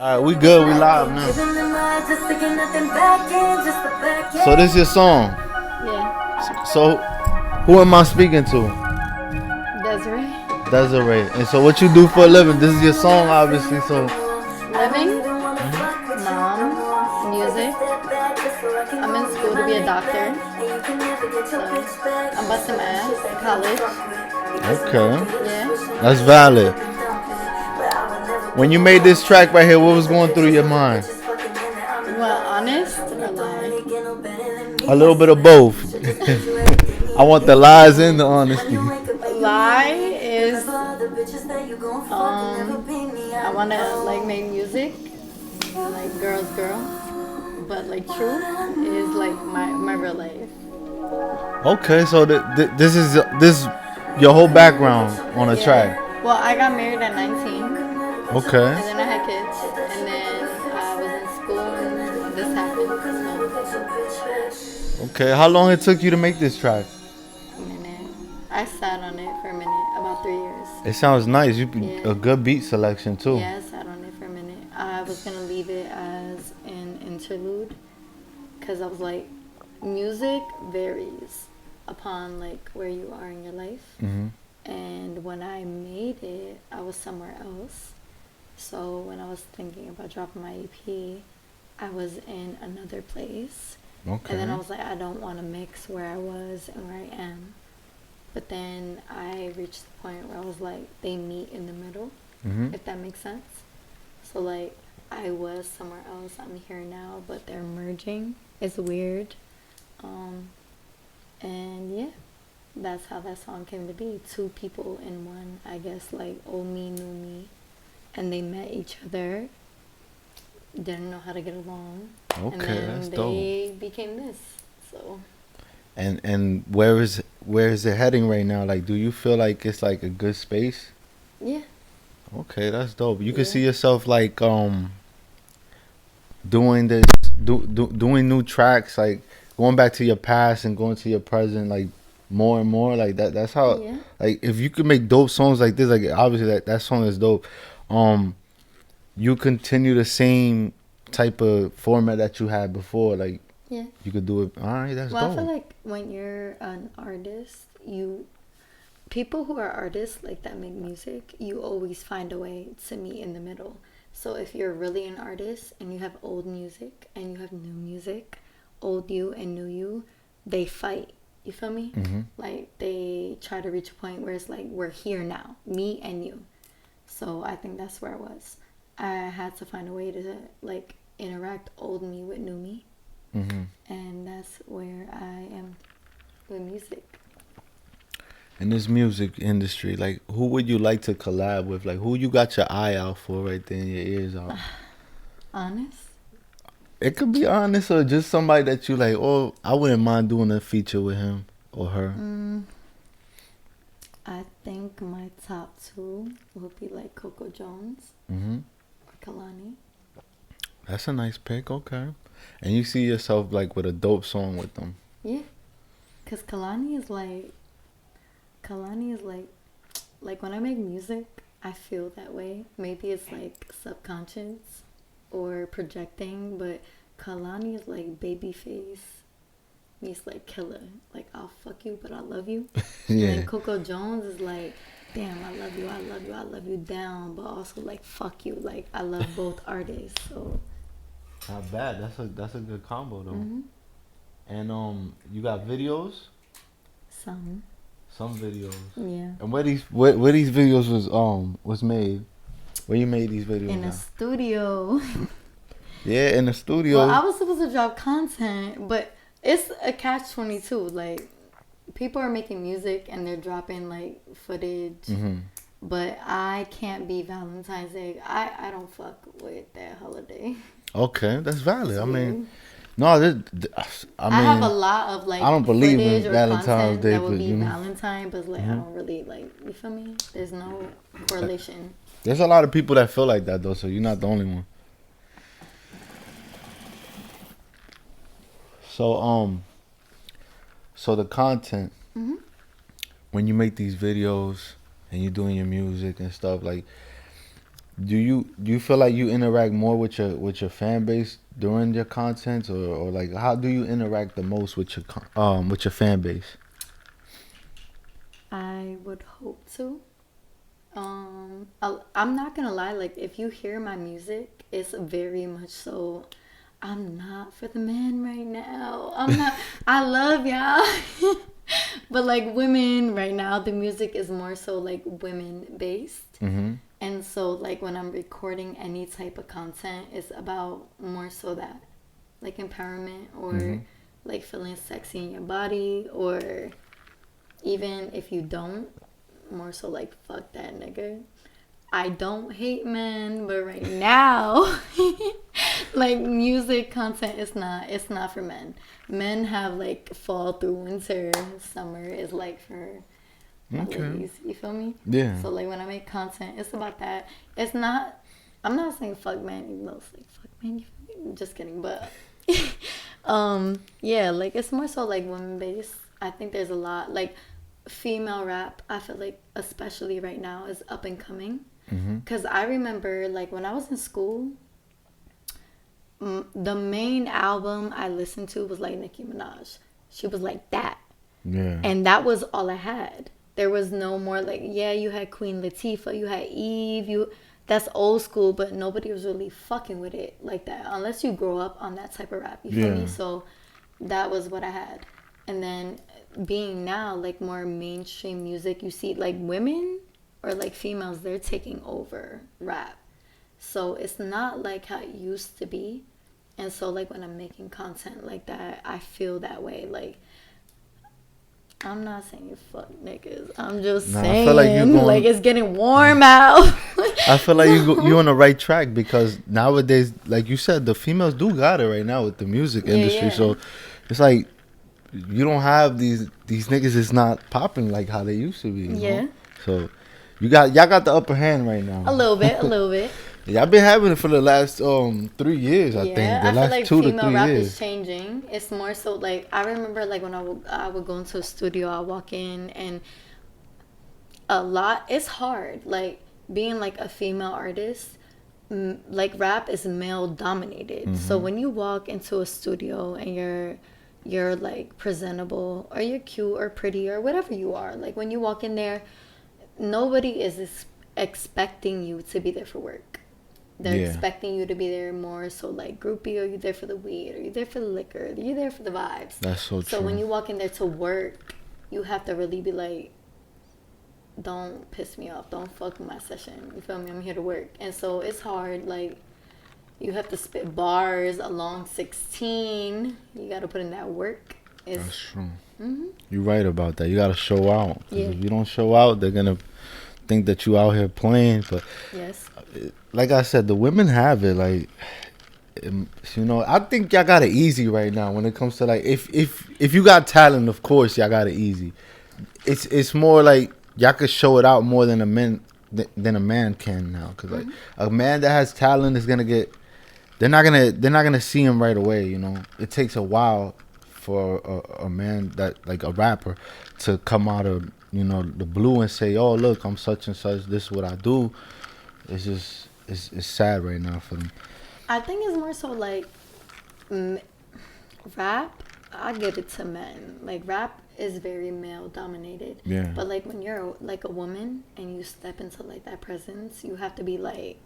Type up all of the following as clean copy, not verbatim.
All right, we good. We live now. So this is your song. Yeah. So who am I speaking to? Dezeriee. Dezeriee. And so what you do for a living? This is your song, obviously. So Living. Mom. Music. I'm in school to be a doctor. So I'm busting my ass in college. okay, Yeah. that's valid. When you made this track right here, what was going through your mind? Well, honest or lie? A little bit of both. I want the lies and the honesty. Lie is I wanna like make music like girls girl. But like truth is like my real life. Okay, so this your whole background on a track. Well, I got married at 19. Okay. And then I had kids. And then I was in school and this happened. So. Okay, how long it took you to make this track? A minute. I sat on it for a minute, about 3 years. It sounds nice. Yeah. A good beat selection too. Yeah, I sat on it for a minute. I was gonna leave it as an interlude because I was like, music varies upon like where you are in your life. Mm-hmm. And when I made it, I was somewhere else. So when I was thinking about dropping my EP, I was in another place. Okay. And then I was like, I don't want to mix where I was and where I am. But then I reached the point where I was like, they meet in the middle, if that makes sense. So like, I was somewhere else, I'm here now, but they're merging. It's weird. And yeah, that's how that song came to be. Two people in one, I guess, like old me, new me. And they met each other, didn't know how to get along. Okay, and then that's they dope. became this. So And where is it heading right now? Like, do you feel like it's like a good space? yeah. Okay, that's dope. You can Yeah. see yourself like doing this, doing new tracks, like going back to your past and going to your present, like more and more, like that. That's how. Yeah. Like, if you could make dope songs like this, like obviously that song is dope. You continue the same type of format that you had before, like. Yeah. You could do it. All right, that's Well, dope. I feel like when you're an artist, people who are artists like that make music, you always find a way to meet in the middle. So if you're really an artist and you have old music and you have new music, old you and new you, they fight. You feel me? Mm-hmm. Like they try to reach a point where it's like we're here now, me and you. So I think that's where I was. I had to find a way to like interact old me with new me. Mm-hmm. And that's where I am with music. In this music industry, like, who would you like to collab with? Like, who you got your eye out for right there and your ears out? Honest? It could be honest or just somebody that you like, oh, I wouldn't mind doing a feature with him or her. I think my top two would be like Coco Jones Mm-hmm. or Kalani. That's a nice pick, okay. And you see yourself, like, with a dope song with them. Yeah. Because Kalani is like when I make music, I feel that way. Maybe it's like subconscious or projecting, but Kalani is like babyface meets like killer. Like, I'll fuck you, but I love you. Yeah. And then Coco Jones is like, damn, I love you, I love you, I love you down, but also like, fuck you. Like, I love both artists, so. Not bad. That's a good combo, though. Mm-hmm. And, you got videos? Some videos. Yeah. And where these videos was made? Where you made these videos? In a studio. Yeah, in the studio. Well, I was supposed to drop content, but it's a catch-22. Like, people are making music and they're dropping like footage, but I can't be Valentine's Day. I don't fuck with that holiday. Okay, that's valid. I mean, weird. no, I mean, I have a lot of like I don't believe in footage or Valentine's content Day, that would but, be you know. Valentine, but like I don't really like. You feel me? There's no correlation. There's a lot of people that feel like that though, so you're not the only one. So the content, when you make these videos and you're doing your music and stuff, like, Do you feel like you interact more with your fan base during your content, or like how do you interact the most with with your fan base? I would hope to. I'm not gonna lie. Like, if you hear my music, it's very much so. I'm not for the men right now. I'm not. I love y'all, but like women right now, the music is more so like women based. Mm-hmm. And so, like, when I'm recording any type of content, it's about more so that, like, empowerment Mm-hmm. or, like, feeling sexy in your body, or even if you don't, more so, like, fuck that nigga. I don't hate men, but right now, like, music content is not, it's not for men. Men have, like, fall through winter, summer is, like, for my Okay. ladies. You feel me? Yeah. So like when I make content, it's about that. It's not. I'm not saying fuck man, even though it's like fuck man. You feel me? Just kidding, but yeah, like it's more so like women based. I think there's a lot like female rap. I feel like especially right now is up and coming. Mm-hmm. Cause I remember like when I was in school, the main album I listened to was like Nicki Minaj. She was like that. Yeah. And that was all I had. There was no more like, yeah, you had Queen Latifah, you had Eve, you that's old school, but nobody was really fucking with it like that unless you grow up on that type of rap. You feel Yeah. me? So that was what I had. And then being now like more mainstream music, you see like women or like females, they're taking over rap. So it's not like how it used to be. And so like when I'm making content like that, I feel that way. Like I'm not saying fuck niggas. I'm just Nah, I feel like you saying like going. it's getting warm out. I feel like So, you on the right track because nowadays, like you said, the females do got it right now with the music yeah, industry. yeah, So it's like you don't have these niggas is not popping like how they used to be. You know. yeah. So y'all got the upper hand right now. A little bit, a little bit. Y'all been having it for the last 3 years. I think Yeah, the I feel last like two to female three rap is years. changing. It's more so like I remember like when I would go into a studio, I walk in and a lot. It's hard like being like a female artist. Like rap is male dominated. So Hmm. when you walk into a studio and you're like presentable or you're cute or pretty or whatever you are, like when you walk in there, nobody is expecting you to be there for work. They're Yeah, expecting you to be there more so like groupie, or you there for the weed, or you there for the liquor, or you there for the vibes. that's so So when true. you walk in there to work, you have to really be like, don't piss me off, don't fuck with my session. You feel me? I'm here to work, and so it's hard. Like you have to spit bars along 16. You got to put in that work. It's That's true. hmm You're right about that. You gotta show out. 'Cause yeah, if you don't show out, they're gonna think that you out here playing. But yes, like I said, the women have it. Like, I think y'all got it easy right now when it comes to like if you got talent, of course y'all got it easy. It's more like y'all could show it out more than than a man can now. Cause like a man that has talent is gonna get. They're not gonna see him right away. It takes a while for a man that like a rapper to come out of the blue and say, "Oh, look, I'm such and such. This is what I do." It's just it's sad right now for them. I think it's more so like m- rap. I give it to men. Like rap is very male dominated. Yeah, But like when you're like a woman and you step into like that presence, you have to be like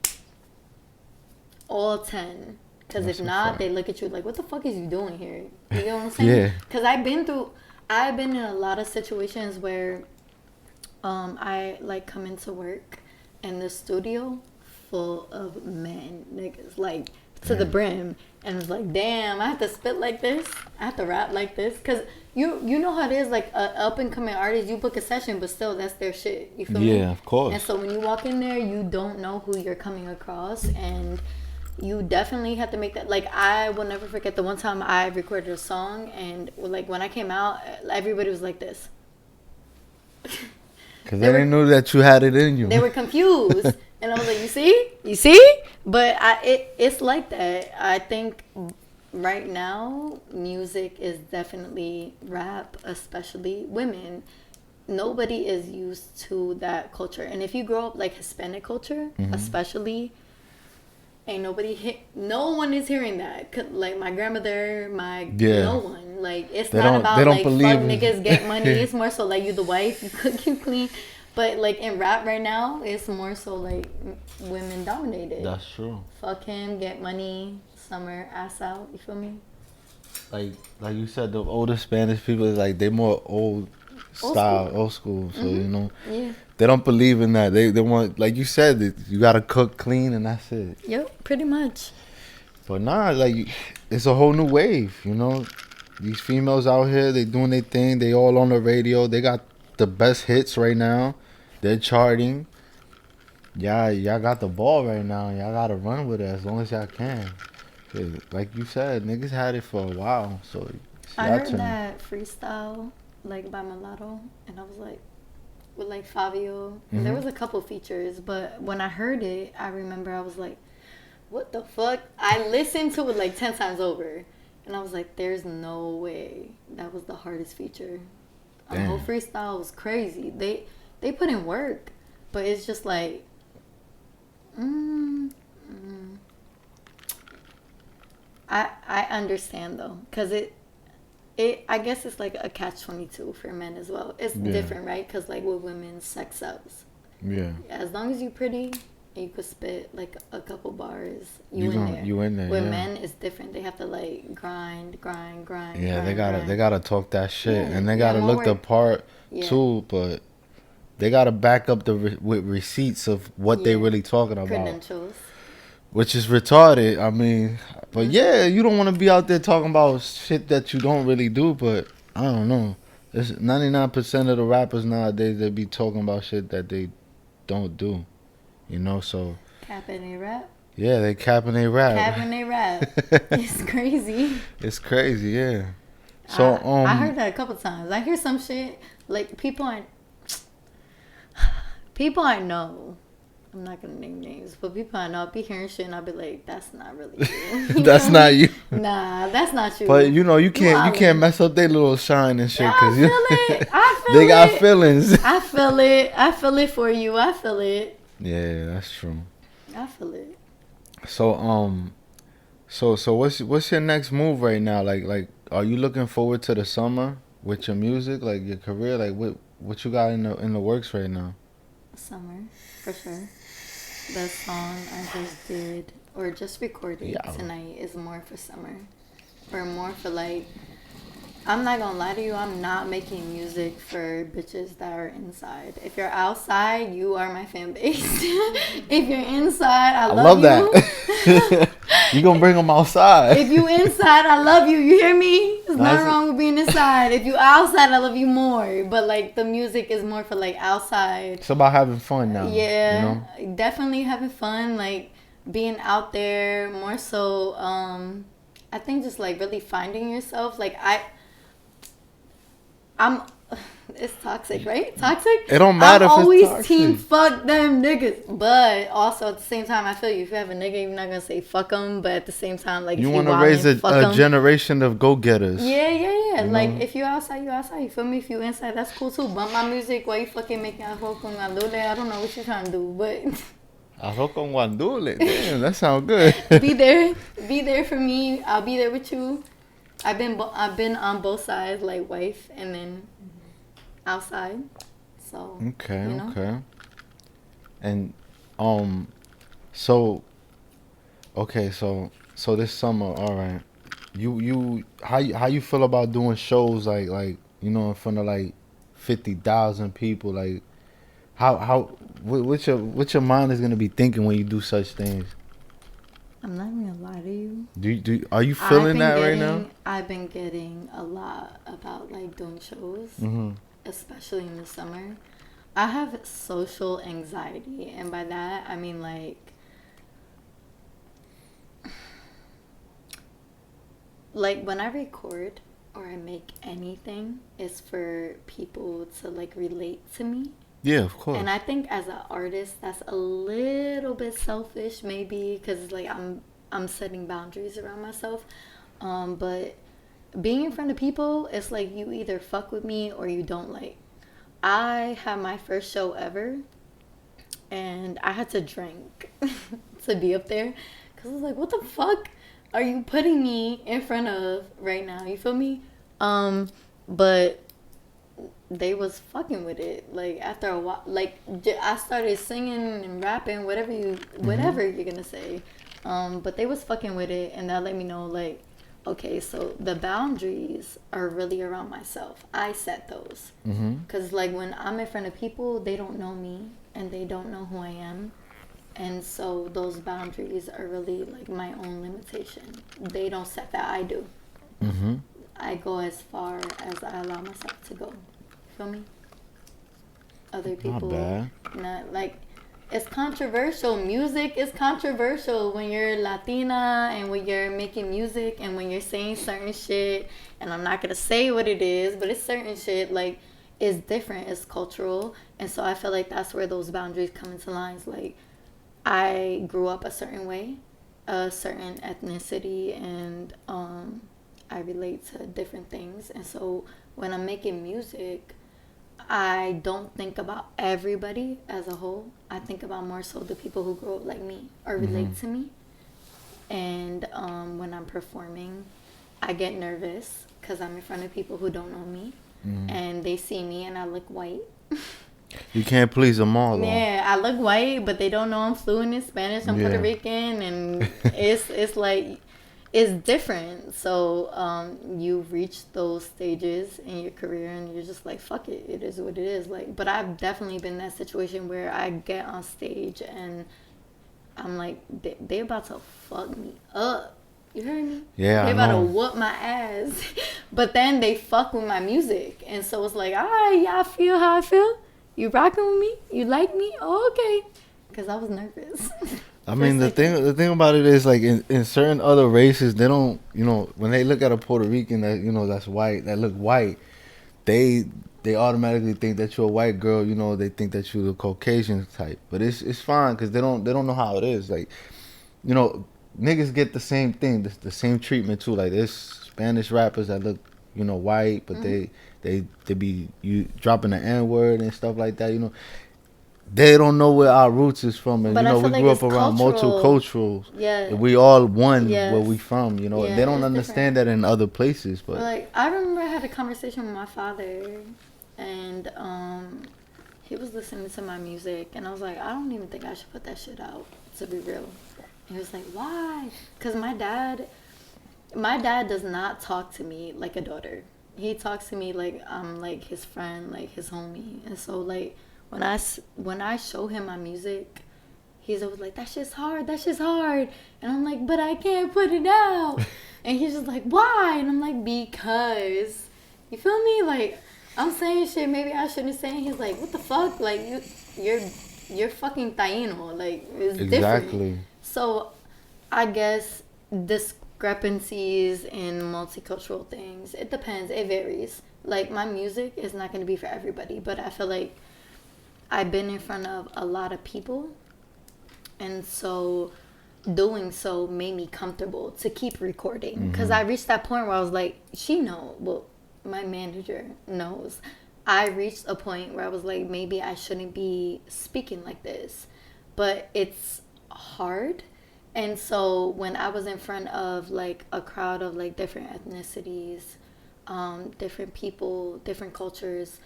all 10. Because if that's a not, fact. they look at you like, what the fuck is you doing here? You know what I'm saying? Yeah, Because I've been in a lot of situations where I like come into work and the studio full of men, niggas, like to the damn. brim. And it's like, damn, I have to spit like this. I have to rap like this. Because you know how it is, like, a up-and-coming artist, you book a session, but still, that's their shit. You feel me? Yeah, of course. And so when you walk in there, you don't know who you're coming across, and you definitely have to make that. Like, I will never forget the one time I recorded a song, and like when I came out, everybody was like this. Cause They they didn't know that you had it in you. They were confused, and I was like, you see, but it's like that. I think right now music is definitely rap, especially women. nobody is used to that culture. And if you grow up like Hispanic culture, especially, ain't nobody no one is hearing that. Like my grandmother, no one. Like it's not about like fuck niggas get money. It's more so like you the wife, you cook, you clean. But like in rap right now, it's more so like women dominated. That's true. Fuck him, get money, summer ass out. You feel me? Like you said, the older Spanish people is like they more old style, old school. So you know, they don't believe in that. They want, like you said, you gotta cook, clean, and that's it. Yep, pretty much. But nah, like it's a whole new wave. You know, these females out here, they doing their thing. They all on the radio. They got the best hits right now. They're charting. Y'all got the ball right now. Y'all gotta run with it as long as y'all can. Like you said, niggas had it for a while. So I heard that freestyle like by Mulatto, and I was like, with like Fabio. And there was a couple features, but when I heard it, I remember I was like, what the fuck? I listened to it like 10 times over, and I was like, there's no way that was the hardest feature. The whole freestyle was crazy. They put in work, but it's just like, I understand though, cause it I guess it's like a catch-22 for men as well. It's different, right? Cause like with women, sex sells. Yeah. As long as you're pretty and you could spit like a couple bars, you in there. With men, it's different. They have to like grind. Yeah, they gotta talk that shit, and they gotta look the part too, but. They gotta back up with receipts of what they really talking about. Credentials. Which is retarded. I mean, but you don't want to be out there talking about shit that you don't really do. But I don't know. It's 99% of the rappers nowadays, they be talking about shit that they don't do. You know, so. Capping they rap. Yeah, they capping they rap. Capping they rap. It's crazy. It's crazy, yeah. So I heard that a couple times. I hear some shit like people I know, I'm not gonna name names, but people I know, I'll be hearing shit and I'll be like, that's not really you. That's not you. Nah, that's not you. But you know, you can't mess up their little shine and shit, cause I feel they got feelings. I feel it for you. I feel it. Yeah, that's true. I feel it. So so what's your next move right now? Like are you looking forward to the summer with your music, like your career? Like what you got in the works right now? Summer, for sure. The song I just did or just recorded tonight is more for summer, or more for like. I'm not gonna lie to you. I'm not making music for bitches that are inside. If you're outside, you are my fan base. If you're inside, I love you. That. You gonna bring them outside. If you inside, I love you. You hear me? There's nothing wrong with being inside. If you outside, I love you more. But like the music is more for like outside. It's about having fun now. Yeah, you know? Definitely having fun. Like being out there more so. I think just like really finding yourself. Like it's toxic, right? Toxic? It don't matter if it's toxic. I'm always team fuck them niggas. But also at the same time, I feel you. If you have a nigga, you're not going to say fuck them. But at the same time, like, you want to raise a generation of go-getters. Yeah. Like, if you outside, you outside. You feel me? If you inside, that's cool too. Bump my music while you fucking making arroz con guandule. I don't know what you're trying to do, but... Arroz con guandule? Damn, that sounds good. Be there for me. I'll be there with you. I've been on both sides, like wife and then outside. So okay, you know? Okay. And so this summer, all right. You how you feel about doing shows like you know in front of like 50,000 people? Like what your mind is gonna be thinking when you do such things? I'm not even gonna lie to you. Are you feeling that right now? I've been getting a lot about like doing shows, especially in the summer. I have social anxiety, and by that I mean like when I record or I make anything, it's for people to like relate to me. Yeah, of course. And I think as an artist, that's a little bit selfish, maybe, because like I'm setting boundaries around myself. But being in front of people, it's like you either fuck with me or you don't. Like, I had my first show ever, and I had to drink to be up there, because I was like, what the fuck are you putting me in front of right now? You feel me? But they was fucking with it. Like, after a while, like, I started singing and rapping, whatever you're gonna say. But they was fucking with it, and that let me know, like, okay, so the boundaries are really around myself. I set those. Because, like, when I'm in front of people, they don't know me, and they don't know who I am. And so those boundaries are really, like, my own limitation. They don't set that, I do. I go as far as I allow myself to go. Feel me? Other people, not like, it's controversial. Music is controversial when you're Latina and when you're making music and when you're saying certain shit. And I'm not gonna say what it is, but it's certain shit. Like, it's different. It's cultural, and so I feel like that's where those boundaries come into lines. Like, I grew up a certain way, a certain ethnicity, and I relate to different things. And so when I'm making music, I don't think about everybody as a whole. I think about more so the people who grow up like me or relate to me. And when I'm performing, I get nervous because I'm in front of people who don't know me. And they see me and I look white. You can't please them all, though. Yeah, I look white, but they don't know I'm fluent in Spanish. I'm Puerto Rican, and it's like, it's different. So you reach those stages in your career, and you're just like, fuck it, it is what it is. Like, but I've definitely been in that situation where I get on stage and I'm like, they about to fuck me up. You heard me? Yeah, they about to whoop my ass. But then they fuck with my music, and so it's like, all right, y'all feel how I feel. You rocking with me? You like me? Oh, okay. Because I was nervous. I mean, the thing about it is, like, in certain other races, they don't, when they look at a Puerto Rican that, that's white, that look white, they automatically think that you're a white girl. They think that you're the Caucasian type. But it's fine because they don't know how it is. Like, niggas get the same thing, the same treatment too. Like, there's Spanish rappers that look, white, but they be dropping the N-word and stuff like that. They don't know where our roots is from, and we grew up around multicultural. Yeah, we all one where we from. They don't understand that in other places. But like, I remember I had a conversation with my father, and he was listening to my music, and I was like, I don't even think I should put that shit out, to be real. And he was like, why? Because my dad does not talk to me like a daughter. He talks to me like I'm like his friend, like his homie. And so, like, when I show him my music, he's always like, that shit's hard. And I'm like, but I can't put it out. And he's just like, why? And I'm like, because, you feel me? Like, I'm saying shit maybe I shouldn't say. He's like, what the fuck? Like, you're fucking Taino. Like, it's different. So I guess discrepancies in multicultural things, it depends. It varies. Like, my music is not going to be for everybody, but I feel like I've been in front of a lot of people, and so doing so made me comfortable to keep recording. Because I reached that point where I was like, my manager knows. I reached a point where I was like, maybe I shouldn't be speaking like this, but it's hard. And so when I was in front of, like, a crowd of, like, different ethnicities, different people, different cultures,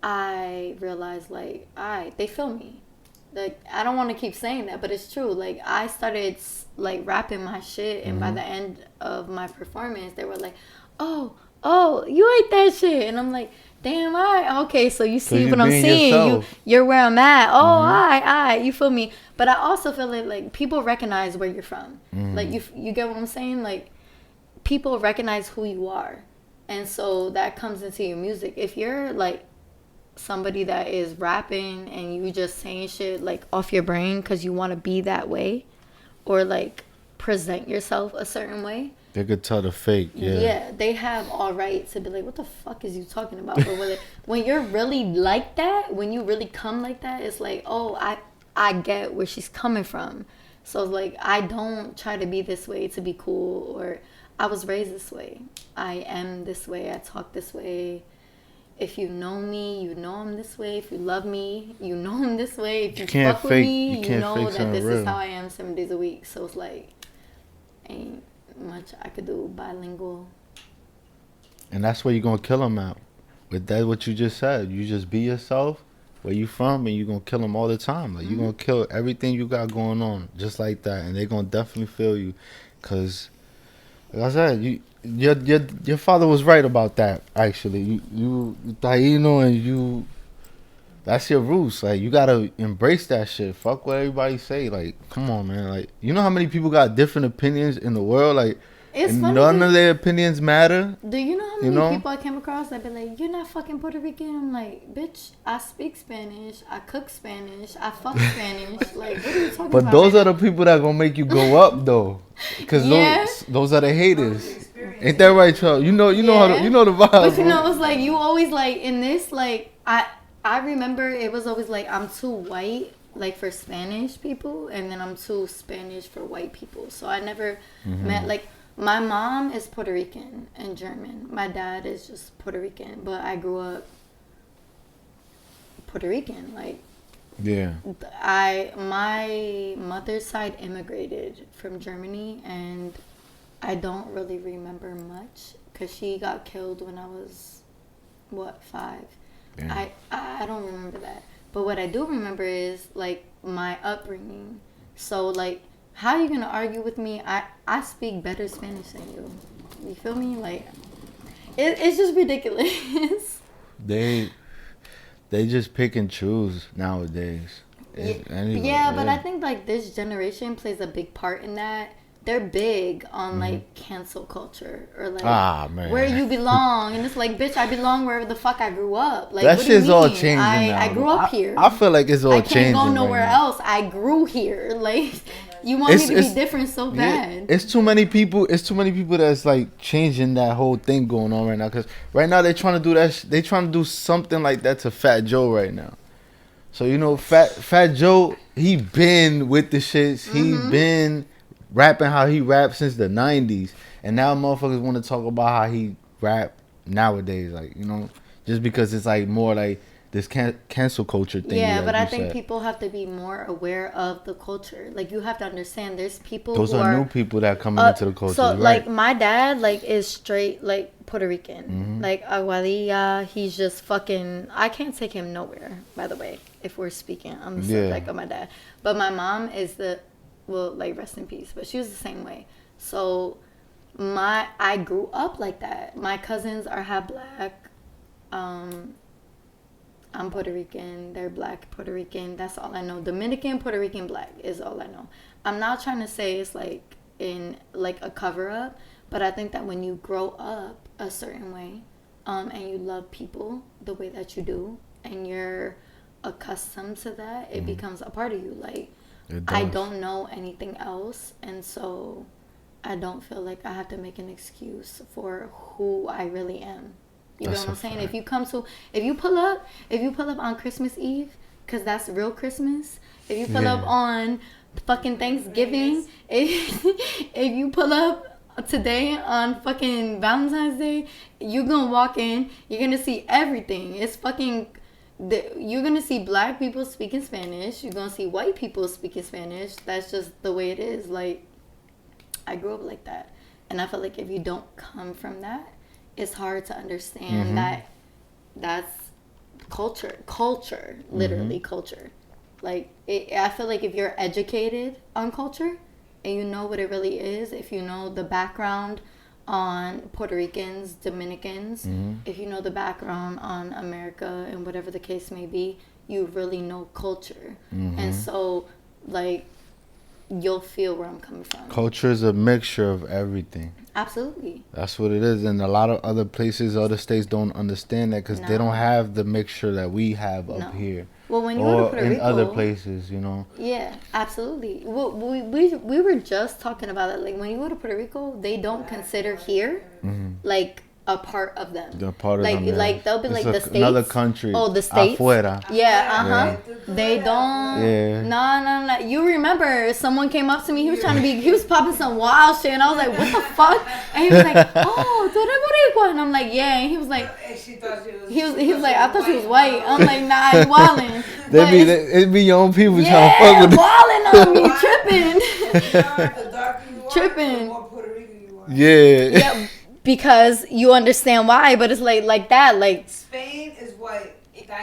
I realized, like, they feel me. Like, I don't want to keep saying that, but it's true. Like, I started, like, rapping my shit, and by the end of my performance, they were like, oh, you ate that shit. And I'm like, damn, okay, so you see what I'm seeing. You're where I'm at. Oh, you feel me? But I also feel like people recognize where you're from. Like, you get what I'm saying? Like, people recognize who you are. And so that comes into your music. If you're, like, somebody that is rapping and you just saying shit, like, off your brain because you want to be that way, or, like, present yourself a certain way, they could tell the fake. Yeah, they have all right to be like, what the fuck is you talking about? But when you're really like that, when you really come like that, it's like, oh, I get where she's coming from. So, like, I don't try to be this way to be cool, or I was raised this way, I am this way, I talk this way. if you know me, you know I'm this way. If you love me, you know I'm this way. If you can't fuck with fake- me, you can't know fake that something this real. is how I am 7 days a week. So it's like, ain't much I could do bilingual. And that's where you're gonna kill them at. But that's what you just said. You just be yourself, where you from, and you're gonna kill them all the time. Like, you're gonna kill everything you got going on, just like that. And they're gonna definitely feel you. Because, like I said, your father was right about that, actually. You Taino, and you, that's your roots. Like, you gotta embrace that shit. Fuck what everybody say. Like, come on, man. Like, you know how many people got different opinions in the world? Like, It's and funny none 'cause- of their opinions matter. Do you know how You many know? people I came across that be like, you're not fucking Puerto Rican? I'm like, bitch, I speak Spanish, I cook Spanish, I fuck Spanish. Like, what are you talking But about? those right are the people that gonna make you go up, though. Because Yeah. those are the haters. Ain't that right, Charles? You know how Yeah. you know the vibe. But you bro. know, it's like you always like in this like I remember it was always like I'm too white like for Spanish people, and then I'm too Spanish for white people. So I never met like my mom is Puerto Rican and German. My dad is just Puerto Rican, but I grew up Puerto Rican. Like Yeah. my mother's side immigrated from Germany, and I don't really remember much because she got killed when I was, 5? Yeah. I don't remember that. But what I do remember is, like, my upbringing. So, like, how are you going to argue with me? I speak better Spanish than you. You feel me? Like, it's just ridiculous. They just pick and choose nowadays. Yeah, but I think, like, this generation plays a big part in that. They're big on like cancel culture or like man. where you belong, and it's like, bitch, I belong wherever the fuck I grew up. Like, that what do you shit's all mean? changing now. I grew up here. I feel like it's all I changing. can't go nowhere right now. else. I grew here. Like, you want me to be different so bad. Yeah, it's too many people. It's too many people that's like changing that whole thing going on right now. Because right now they're trying to do that. They trying to do something like that to Fat Joe right now. So you know, Fat Joe, he been with the shits. He been rapping how he rapped since the 90s, and now motherfuckers want to talk about how he rap nowadays. Like, you know, just because it's like more like this cancel culture thing. Yeah, like but I you think said. people have to be more aware of the culture. Like, you have to understand there's people Those who are new people that coming into the culture. So, right? like, my dad, like, is straight, like, Puerto Rican. Like, Aguadilla, he's just fucking... I can't take him nowhere, by the way, if we're speaking on the subject of my dad. But my mom is well, like, rest in peace, but she was the same way. So, I grew up like that. My cousins are half black. I'm Puerto Rican, they're black Puerto Rican. That's all I know. Dominican, Puerto Rican, black is all I know. I'm not trying to say it's like in like a cover up, but I think that when you grow up a certain way, and you love people the way that you do, and you're accustomed to that, it becomes a part of you. Like, I don't know anything else, and so I don't feel like I have to make an excuse for who I really am. You know what I'm saying? If you pull up on Christmas Eve, because that's real Christmas. If you pull up on fucking Thanksgiving, if you pull up today on fucking Valentine's Day, you're gonna walk in, you're gonna see everything. It's fucking... You're gonna see black people speaking Spanish. You're gonna see white people speaking Spanish. That's just the way it is. Like, I grew up like that, and I feel like if you don't come from that, it's hard to understand that that's culture, literally culture. Like, I feel like if you're educated on culture and you know what it really is, if you know the background on Puerto Ricans, Dominicans, if you know the background on America and whatever the case may be, you really know culture. And so, like, you'll feel where I'm coming from. Culture is a mixture of everything. Absolutely. That's what it is. And a lot of other places, other states don't understand that because they don't have the mixture that we have up here. Well, when you go to Puerto Rico, in other places, you know. Yeah, absolutely. Well, we were just talking about it. Like, when you go to Puerto Rico, they don't consider here like a part of them. They're part of like, them. Yeah. Like they'll be it's like the states. Another country. Oh, the states. Afuera. Yeah. They don't. Yeah. No. You remember someone came up to me. He was trying to be. He was popping some wild shit, and I was like, "What the fuck?" And he was like, "Oh, tú eres boricua," and I'm like, "Yeah." And he was like, he was like, "I thought she was white." I'm like, "Nah, you wildin'." It be your own people trying to fuck with wildin' on me, tripping. Yeah, because you understand why, but it's like that. Like Spain is white.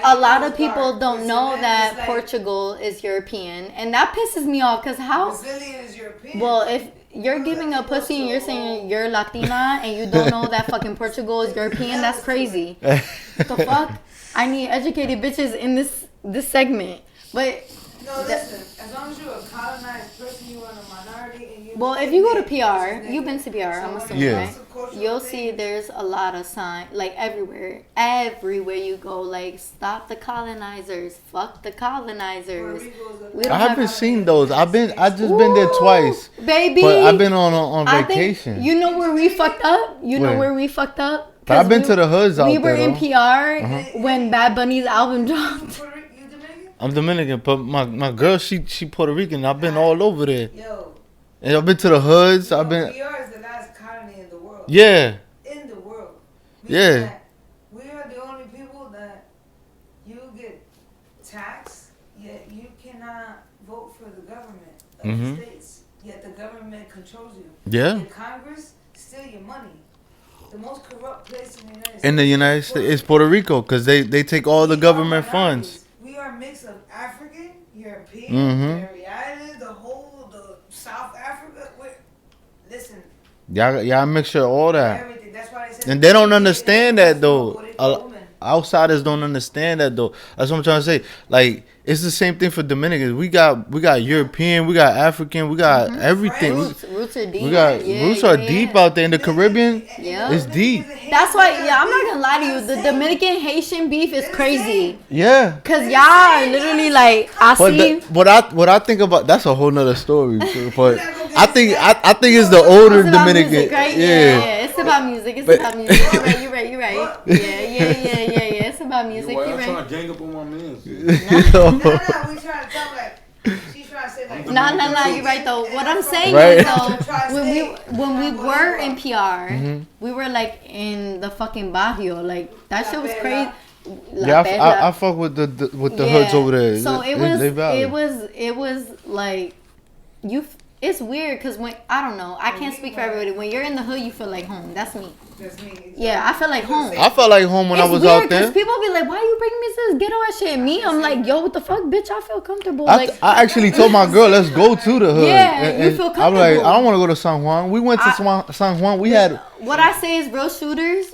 A lot of people don't know that Portugal is European, and that pisses me off. Cause how? Brazilian is European. Well, if you're giving a pussy and you're saying you're Latina and you don't know that fucking Portugal is European, that's crazy. What the fuck? I need educated bitches in this segment. But no, listen. As long as you're a colonized person, you are a minority, and you. Well, if you go to PR, you've been to PR, I'm assuming, yeah. right? You'll see there's a lot of signs, like everywhere you go, like stop the colonizers, fuck the colonizers. I haven't seen those. I just been there twice, baby. But I've been on vacation. You know where we fucked up? Where we fucked up? I've been to the hoods out there. We were in PR when Bad Bunny's album dropped. I'm Dominican, but my girl, she Puerto Rican. I've been all over there. Yo. And I've been to the hoods. I've been. PR is the last colony in the world. Yeah. In the world. We are the only people that you get taxed, yet you cannot vote for the government of the states. Yet the government controls you. Yeah. The Congress steal your money. The most corrupt place in the United States is Puerto Rico, because they take all the government funds. We are a mix of African, European, the South Africa. Listen. Y'all mixture all that. Everything. That's why they said. And they don't understand that though. Outsiders don't understand that though. That's what I'm trying to say. Like, it's the same thing for Dominicans. We got European, we got African, we got everything. Roots are deep. Roots are deep out there in the Caribbean. Yeah, it's deep. That's why. Yeah, I'm not gonna lie to you. The Dominican Haitian beef is crazy. Yeah. Cause y'all are literally like what I think about, that's a whole nother story. But I think it's the older Dominican. Music, right? Yeah. It's about music. It's about music. You're right. Yeah. It's about music. You're right. trying to gang up on my man. No, we trying to tell like she's trying to say like. No. You're right though. What I'm saying right? is though, when we were in PR, we were like in the fucking barrio. Like that shit was crazy. Yeah, I fuck with the hoods over there. So it was like it's weird because when I don't know, I can't speak for everybody. When you're in the hood, you feel like home. That's me. Yeah, I feel like home. I felt like home when I was out there. People be like, "Why you bringing me to this ghetto ass shit?" Me, I'm like, "Yo, what the fuck, bitch? I feel comfortable." I actually told my girl, "Let's go to the hood." Yeah, and you feel comfortable. I'm like, I don't want to go to San Juan. We went to San Juan. We had. What I say is, real shooters,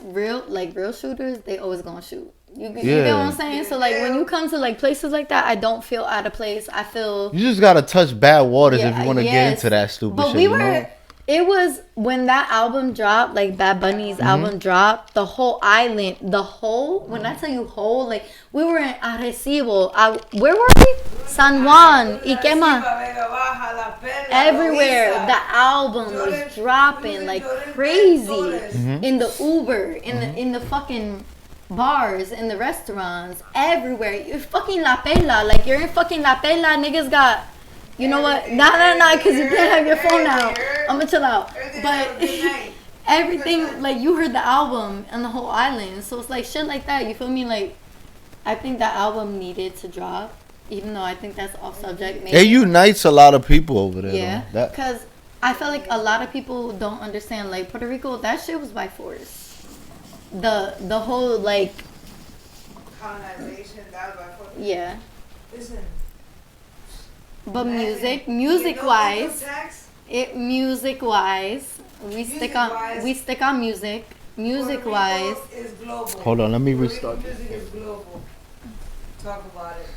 they always gonna shoot. You get what I'm saying? So like when you come to like places like that, I don't feel out of place. I feel you just gotta touch bad waters if you want to get into that stupid shit. It was when that album dropped, like Bad Bunny's album dropped, the whole island, when I tell you whole, like we were in Arecibo. Where were we? San Juan, Iquema. Everywhere. The album was dropping like crazy. In the Uber, in the fucking bars, in the restaurants, everywhere. You're fucking La Pela. Like you're in fucking La Pela. Niggas got. You know what? Nah, because you can't have your phone out. I'm gonna chill out. But everything, like, you heard the album and the whole island. So it's like shit like that. You feel me? Like, I think that album needed to drop. Even though I think that's off subject. Maybe. It unites a lot of people over there. Yeah. Because I feel like a lot of people don't understand. Like, Puerto Rico, that shit was by force. The whole, like. Colonization, that was by force. Yeah. Listen. But music wise, we stick on music. Music wise, is global. Hold on, let me restart. Music is global. Talk about it.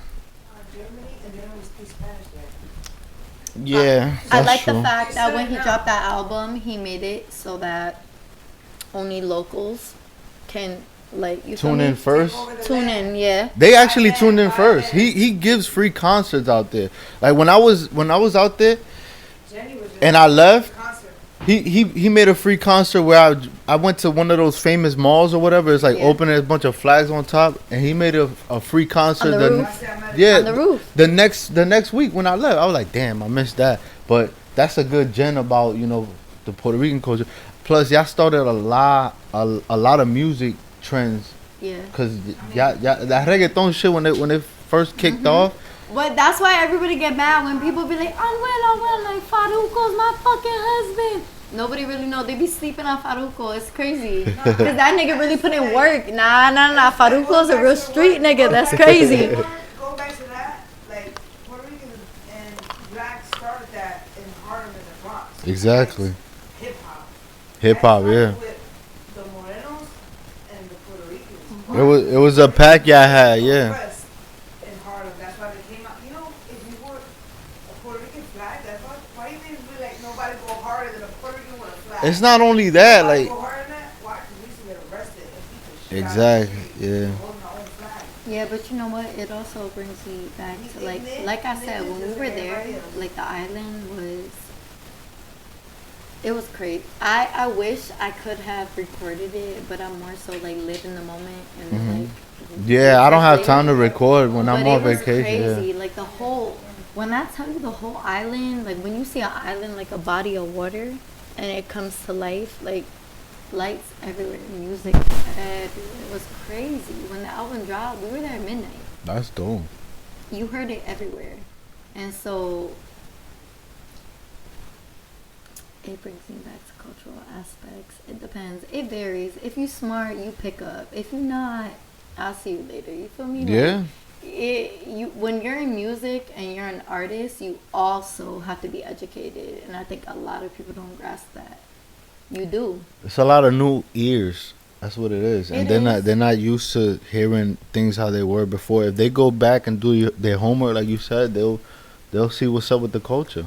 Germany, and they don't speak Spanish there. Yeah, I like the fact that when he dropped that album, he made it so that only locals can. Like you tune in first. Tune in, yeah. They actually tuned in first. He gives free concerts out there. Like when I was out there, and I left, He made a free concert where I went to one of those famous malls or whatever. It's like Yeah. open and a bunch of flags on top, and he made a free concert. On the roof. Yeah, On the roof. The next week when I left, I was like, damn, I missed that. But that's a good gen about the Puerto Rican culture. Plus, y'all started a lot of music trends. Yeah. Cause y'all that reggaeton shit when it first kicked off. But that's why everybody get mad when people be like, Anuel, like Farruko's my fucking husband. Nobody really know. They be sleeping on Farruko. It's crazy. Cause that nigga really put in work. Nah. Farruko's a real street nigga. That's crazy. Go back to that. Like, Puerto Rican and blacks started that in Harlem and the Bronx. Exactly. Hip hop. Hip hop, That yeah. started with the Morenos and the Puerto Ricans. It was a pack y'all had, yeah. West in Harlem. That's why they came out. You know, if you wore a Puerto Rican flag, that's why you think we like nobody go harder than a Puerto Rican with a flag. It's not only that, Nobody like go harder than that. Why? Because we used to get arrested and beat the shit out of exactly, the street yeah. holding our own flag. Yeah, but you know what? It also brings me back to like I said, when we were there, like the island was. It was crazy. I wish I could have recorded it, but I'm more so like live in the moment and like. Yeah, I don't have time to like, record when I'm but on it was vacation. crazy. Yeah. Like the whole, when I tell you the whole island, like when you see an island like a body of water, and it comes to life, like lights everywhere, music everywhere. It was crazy. When the album dropped, we were there at midnight. That's dope. You heard it everywhere, and so it brings me back to cultural aspects. It depends. It varies. If you smart, you pick up. If you're not, I'll see you later. You feel me? Yeah. When you're in music and you're an artist, you also have to be educated, and I think a lot of people don't grasp that. You do. It's a lot of new ears. That's what it is, and It they're is. not used to hearing things how they were before. If they go back and do their homework, like you said, they'll see what's up with the culture.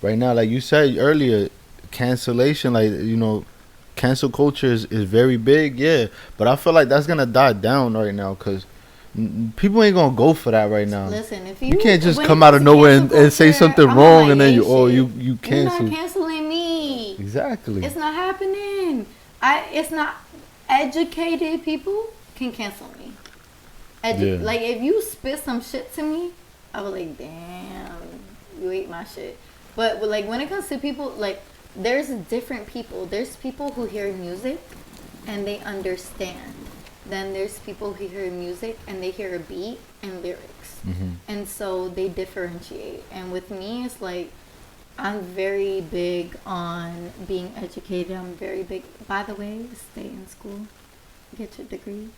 Right now, like you said earlier, cancellation, like cancel culture is very big, yeah. But I feel like that's gonna die down right now because people ain't gonna go for that right now. Listen, if You can't just when come it out of comes to nowhere cancel and say culture, something I'm wrong like, and then "Hey, you shit, you You're cancel. not canceling me. Exactly. It's not happening. It's not educated people can cancel me. Yeah. Like if you spit some shit to me, I was like, damn, you ate my shit. But like when it comes to people, like there's different people. There's people who hear music and they understand. Then there's people who hear music and they hear a beat and lyrics. And so they differentiate. And with me, it's like I'm very big on being educated. I'm very big. By the way, stay in school. Get your degree.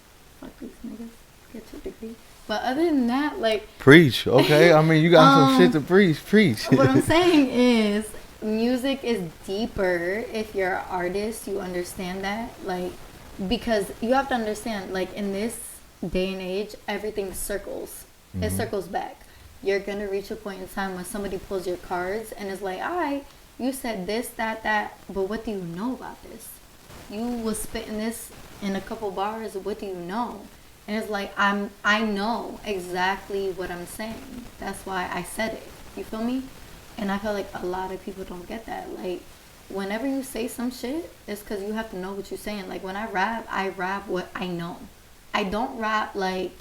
Fuck these niggas. Get your degree. But other than that, like... Preach, okay? I mean, you got some shit to preach. What I'm saying is, music is deeper. If you're an artist, you understand that. Like, because you have to understand, like, in this day and age, everything circles. It circles back. You're going to reach a point in time when somebody pulls your cards and is like, all right, you said this, that, but what do you know about this? You was spitting this in a couple bars. What do you know? And it's like, I know exactly what I'm saying. That's why I said it. You feel me? And I feel like a lot of people don't get that. Like, whenever you say some shit, it's because you have to know what you're saying. Like, when I rap what I know. I don't rap like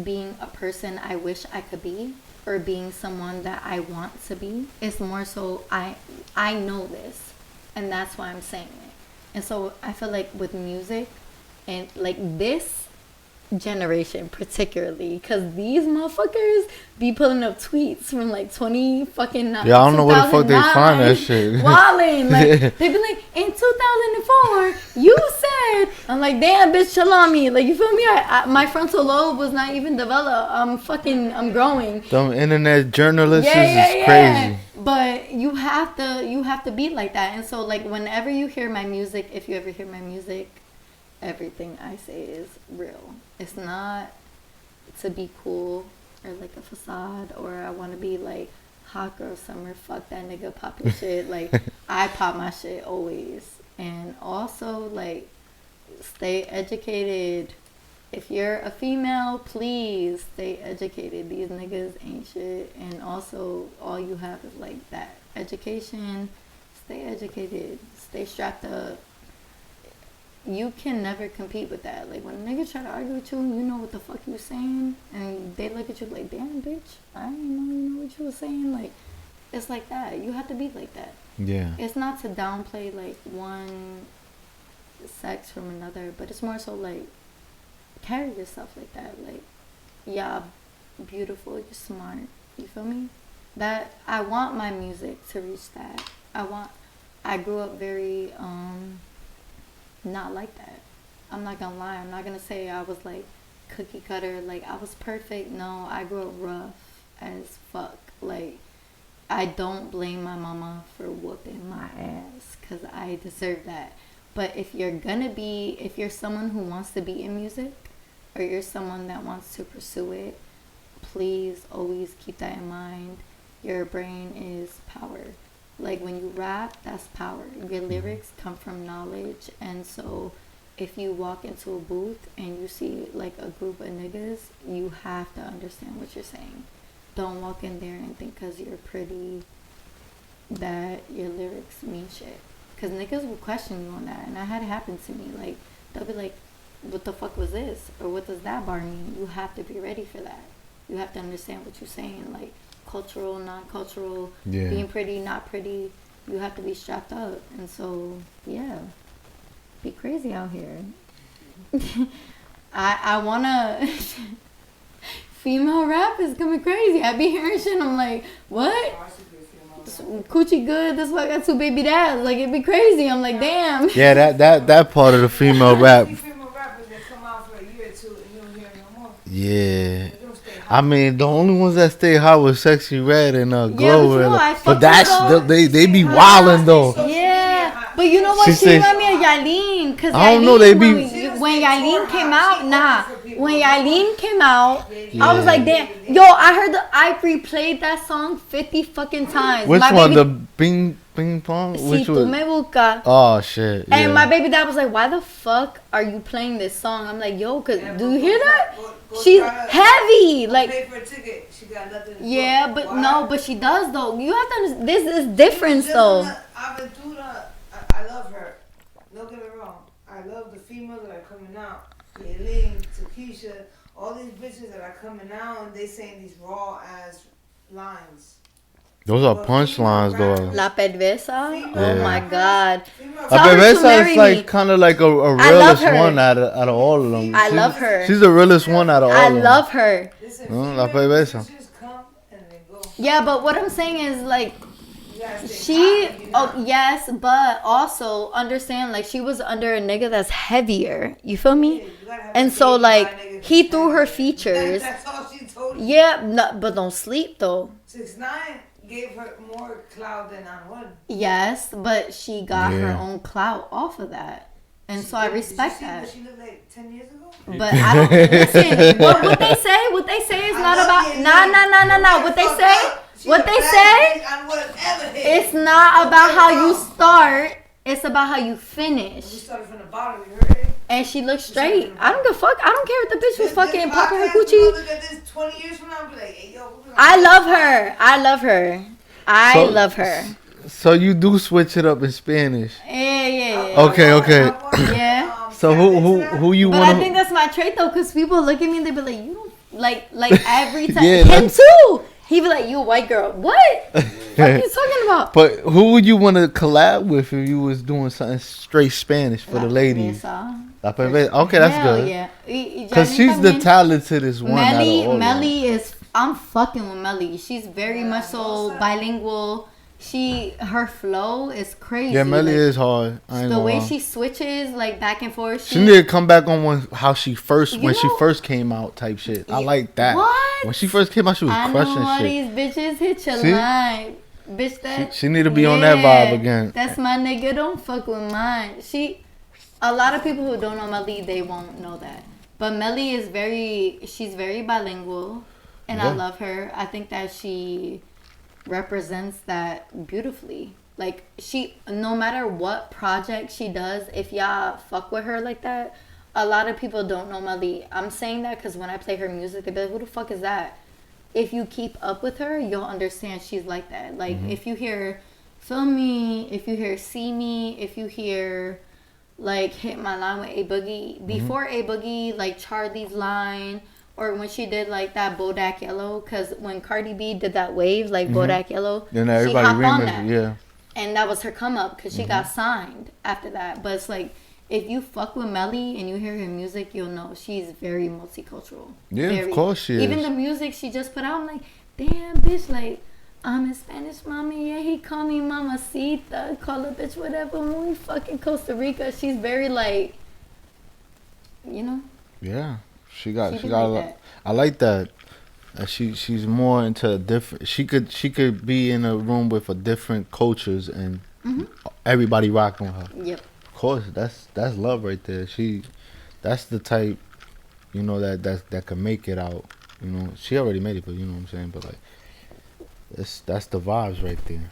being a person I wish I could be or being someone that I want to be. It's more so I know this, and that's why I'm saying it. And so I feel like with music and like this generation particularly, because these motherfuckers be pulling up tweets from like 20 fucking Yeah, I don't know where the fuck they find that shit. Wildin', like they be like, in 2004 you said, I'm like, damn bitch, chill on me. Like, you feel me? My frontal lobe was not even developed. I'm growing. Them internet journalists is crazy. But you have to be like that. And so like whenever you hear my music, if you ever hear my music, everything I say is real. It's not to be cool or like a facade or I want to be like hot girl summer, fuck that nigga, pop your shit. Like, I pop my shit always. And also, like, stay educated. If you're a female, please stay educated. These niggas ain't shit. And also, all you have is like that education. Stay educated. Stay strapped up. You can never compete with that. Like, when a nigga try to argue with you, you know what the fuck you saying, and they look at you like, damn, bitch, I didn't know you know what you was saying. Like, it's like that. You have to be like that. Yeah. It's not to downplay, like, one sex from another, but it's more so, like, carry yourself like that. Like, yeah, beautiful, you're smart. You feel me? That, I want my music to reach that. I grew up very, not like that. I'm not gonna lie. I'm not gonna say I was like cookie cutter, like I was perfect. No, I grew up rough as fuck. Like, I don't blame my mama for whooping my ass, because I deserve that. But if you're someone who wants to be in music, or you're someone that wants to pursue it, please always keep that in mind. Your brain is power. Like, when you rap, that's power. Your lyrics come from knowledge. And so if you walk into a booth and you see like a group of niggas, you have to understand what you're saying. Don't walk in there and think because you're pretty that your lyrics mean shit. Because niggas will question you on that. And that had happened to me. Like, they'll be like, what the fuck was this? Or what does that bar mean? You have to be ready for that. You have to understand what you're saying. Like, cultural, non-cultural, being pretty, not pretty. You have to be strapped up. And so, yeah, be crazy out here. I wanna female rap is coming crazy. I be hearing shit, I'm like, what? Coochie good, that's why I got 2 baby dads. Like, it'd be crazy. I'm like, damn. Yeah, that part of the female rap. Female rappers that come out for a year or two and you don't hear no more. Yeah. I mean, the only ones that stay hot was Sexy Red and Glow. Yeah, but, you know, but that's they be wildin' though. Yeah, but you know what? She remind me of Yailin, cause I don't know, they be when Yailin came out. When Yailin came out, I was like, damn, yo, I replayed that song 50 fucking times. Which one? The Bing Pong? Si Which tu one? me buscas. Oh shit! Yeah. And my baby dad was like, "Why the fuck are you playing this song?" I'm like, "Yo, cause do you hear that? She's heavy, like." Pay for a ticket. She got nothing. Yeah, but no, but she does though. You have to understand. This is different though. I've been through that. I love her. Don't get me wrong. I love the females that are coming out. Yailin, Takesha, all these bitches that are coming out and they saying these raw ass lines. Those are punchlines though. La Perversa? Yeah. Oh my god. La Perversa is like kind of like a realest one out of all of them. I love her. She's the realest one out of all of them. I love her. La Perversa. Yeah, but what I'm saying is like yes, but also understand like she was under a nigga that's heavier. You feel me? And so like he threw her features. That's all she told you. Yeah, no, but don't sleep though. 6ix9ine gave her more clout than On1. Yes, but she got her own clout off of that. And so I respect that. She looked like 10 years ago? But I don't listen. What they say is not about nah. What they say, it's not about how you start. It's about how you finish. You started from the bottom, you heard it? And she looked straight. I don't give a fuck. I don't care if the bitch was fucking popping her coochie. Look at this 20 years from now and be like, hey, yo. I love her. I love her. So you do switch it up in Spanish? Yeah. Okay. Yeah. So who you want? But I think that's my trait though, cause people look at me and they be like, you don't like every time. Yeah, him too. He be like, you a white girl. What? What are you talking about? But who would you want to collab with if you was doing something straight Spanish for the ladies? La Perversa. Okay, that's good. Yeah. Because she's the tallentedest one. Melly is. I'm fucking with Melly. She's very much so bilingual. Her flow is crazy. Yeah, Melly is hard. The way she switches like back and forth. She need to come back on when she first came out type shit. I like that. What? When she first came out, she was crushing shit. I know all these bitches hit your line. Bitch, that she need to be on that vibe again. That's my nigga. Don't fuck with mine. A lot of people who don't know Melly, they won't know that. But Melly is she's very bilingual, and I love her. I think that she represents that beautifully. Like no matter what project she does, if y'all fuck with her like that, a lot of people don't know Melly. I'm saying that because when I play her music, they be like, who the fuck is that? If you keep up with her, you'll understand she's like that. Like if you hear Feel Me, if you hear See Me, if you hear like Hit My Line with A Boogie, before A Boogie, like Charlie's Line, or when she did like that Bodak Yellow, because when Cardi B did that wave, like Bodak Yellow, Then she everybody hopped on remixed that. it, yeah. And that was her come up because she got signed after that. But it's like, if you fuck with Melly and you hear her music, you'll know she's very multicultural. Yeah, very. of course she is. Even the music she just put out, I'm like, damn, bitch, like, I'm a Spanish mommy, yeah, he call me mamacita, call a bitch whatever, when we fucking Costa Rica. She's very, like, you know? Yeah, she got She a be lot. like that. I like that. She's more into a different. She could be in a room with a different cultures and everybody rocking with her. Yep. Of course, that's love right there. That's the type, you know, that can make it out. You know, she already made it, but you know what I'm saying. But like, that's the vibes right there.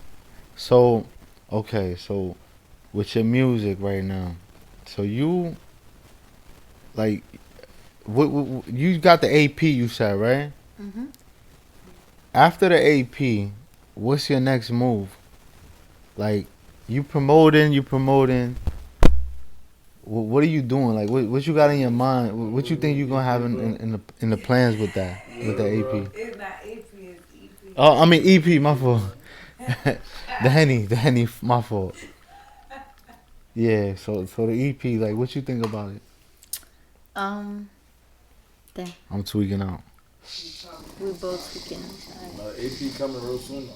So, okay, so with your music right now, so you like, what you got the AP? You said right. Mm-hmm. After the AP, what's your next move? Like, you promoting. What are you doing? Like, what you got in your mind? What you think you gonna have in the plans with that, with the AP? It's not AP, it's EP. Oh, I mean EP, my fault. the Henny, my fault. Yeah, so the EP, like, what you think about it? Damn. I'm tweaking out. We both tweaking. AP coming real soon.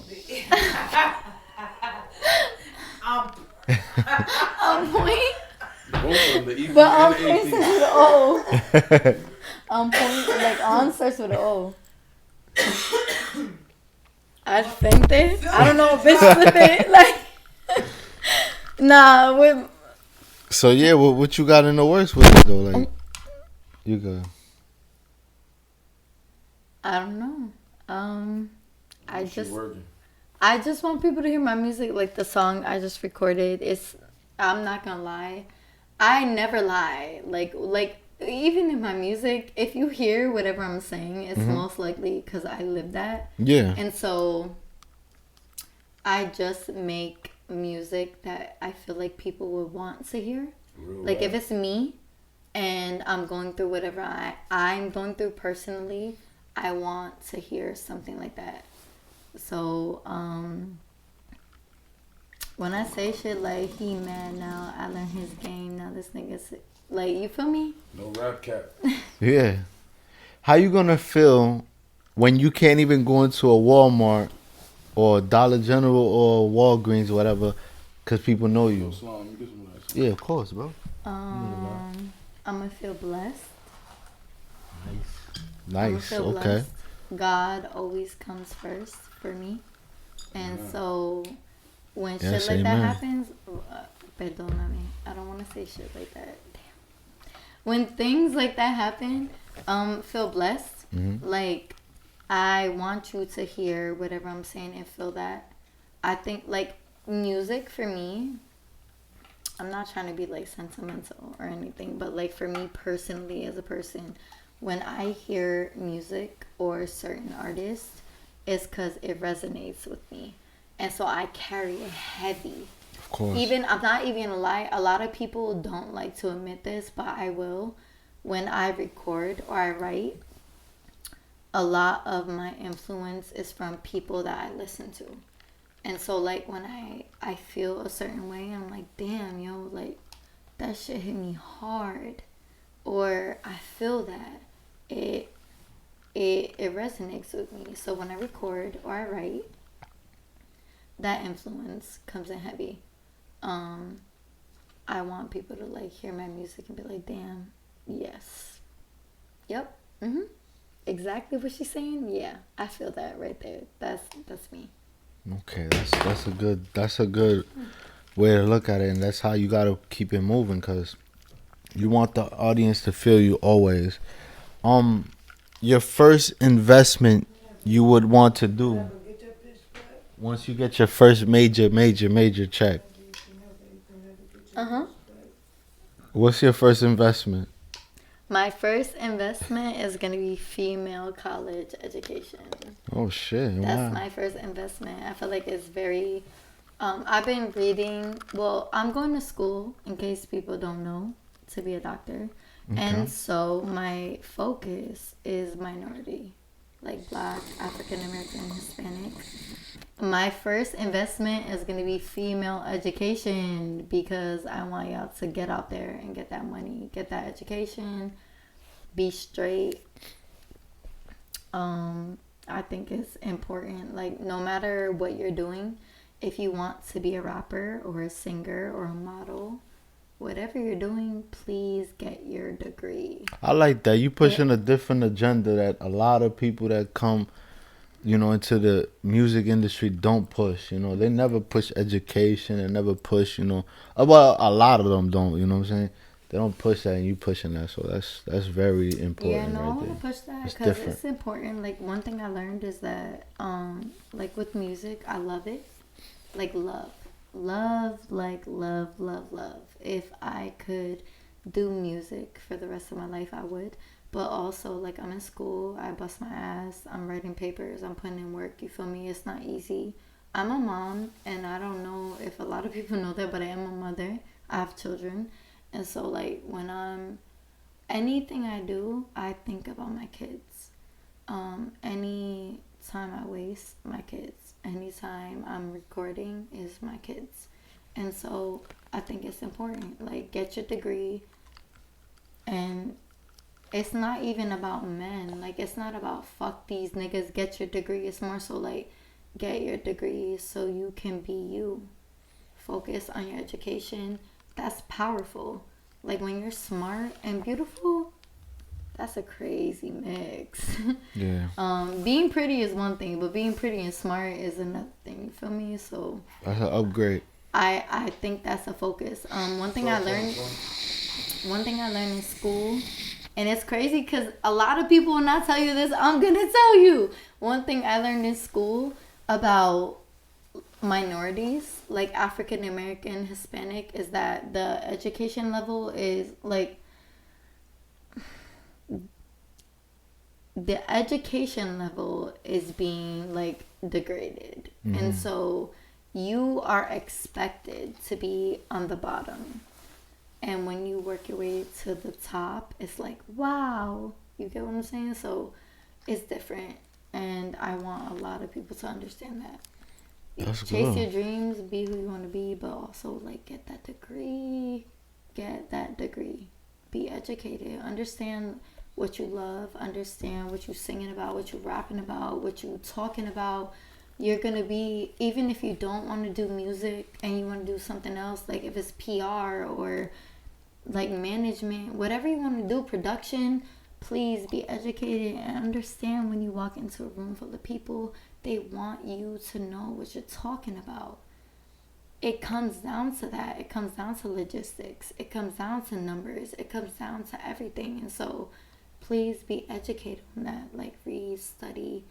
On point. Both of them, the EP But on and point the starts AP. with an O. On point, like on starts with an O. I think they. I don't know if it's with it. Like, nah, with. So yeah, what you got in the works with it though? Like, you good? I don't know. She working. I just want people to hear my music. Like the song I just recorded. I'm not gonna lie. I never lie. Like even in my music, if you hear whatever I'm saying, it's most likely because I live that. Yeah. And so I just make music that I feel like people would want to hear. Real Like if rap. it's me and I'm going through whatever I'm going through personally, I want to hear something like that. So, when I say shit like he mad now, I learned his game, now this nigga's like, you feel me? No rap cap. Yeah. How you gonna feel when you can't even go into a Walmart or Dollar General or Walgreens or whatever because people know you? Sloan, you get some of that. Yeah, of course, bro. I'm gonna feel blessed. I'ma Nice. feel Okay. blessed. God always comes first for me. And so when Yes, shit like that amen. happens, perdóname, I don't want to say shit like that. Damn. When things like that happen, feel blessed. Like, I want you to hear whatever I'm saying and feel that. I think, like, music for me, I'm not trying to be, like, sentimental or anything, but, like, for me personally as a person, when I hear music or certain artists, it's because it resonates with me. And so I carry it heavy. Of course. Even, I'm not even gonna lie, a lot of people don't like to admit this, but I will. When I record or I write, a lot of my influence is from people that I listen to. And so, like, when I feel a certain way, I'm like, damn, yo, like, that shit hit me hard. Or I feel that. It resonates with me. So when I record or I write, that influence comes in heavy. I want people to like hear my music and be like, damn, yes. Yep. Exactly what she's saying. Yeah, I feel that right there. That's me. Okay, that's a good way to look at it, and that's how you gotta keep it moving, cause you want the audience to feel you always. Your first investment you would want to do once you get your first major check. What's your first investment? My first investment is gonna be female college education. Oh shit! That's Wow. my first investment. I feel like it's very I've been reading. Well, I'm going to school, in case people don't know, to be a doctor. Okay. And so my focus is minority, like Black, African American, Hispanic. My first investment is going to be female education because I want y'all to get out there and get that money, get that education, be straight. I think it's important. Like, no matter what you're doing, if you want to be a rapper or a singer or a model, whatever you're doing, please get your degree. I like that. You pushing a different agenda that a lot of people that come, into the music industry don't push. They never push education and never push, well, a lot of them don't, you know what I'm saying? They don't push that and you pushing that. So that's very important. Yeah, no, right I want there. to push that It's because different. it's important. Like, one thing I learned is that, like with music, I love it. Like, love, like love. If I could do music for the rest of my life, I would. But also, like, I'm in school, I bust my ass, I'm writing papers, I'm putting in work, you feel me? It's not easy. I'm a mom, and I don't know if a lot of people know that, but I am a mother. I have children. And so, like, anything I do, I think about my kids. Any time I waste, my kids. Anytime I'm recording is my kids. And so I think it's important. Like, get your degree. And it's not even about men. Like, it's not about fuck these niggas, get your degree. It's more so like, get your degree so you can be you. Focus on your education. That's powerful. Like, when you're smart and beautiful, that's a crazy mix. Yeah. Being pretty is one thing, but being pretty and smart is another thing. You feel me? So That's an upgrade. I think that's a focus. One thing I learned in school, and it's crazy because a lot of people will not tell you this. I'm gonna tell you. One thing I learned in school about minorities, like African American, Hispanic, is that the education level is like, the education level is being like degraded. Mm-hmm. And so you are expected to be on the bottom, and when you work your way to the top, it's like, wow, you get what I'm saying? So it's different, and I want a lot of people to understand that. That's Chase good. your dreams, be who you want to be, but also, like, get that degree, be educated, understand what you love, understand what you singing about, what you rapping about, what you talking about. You're gonna be, even if you don't want to do music and you want to do something else, like if it's PR or like management, whatever you want to do, production, please be educated and understand when you walk into a room full of people, they want you to know what you're talking about. It comes down to that. It comes down to logistics. It comes down to numbers. It comes down to everything. And so please be educated on that. Like, read, study,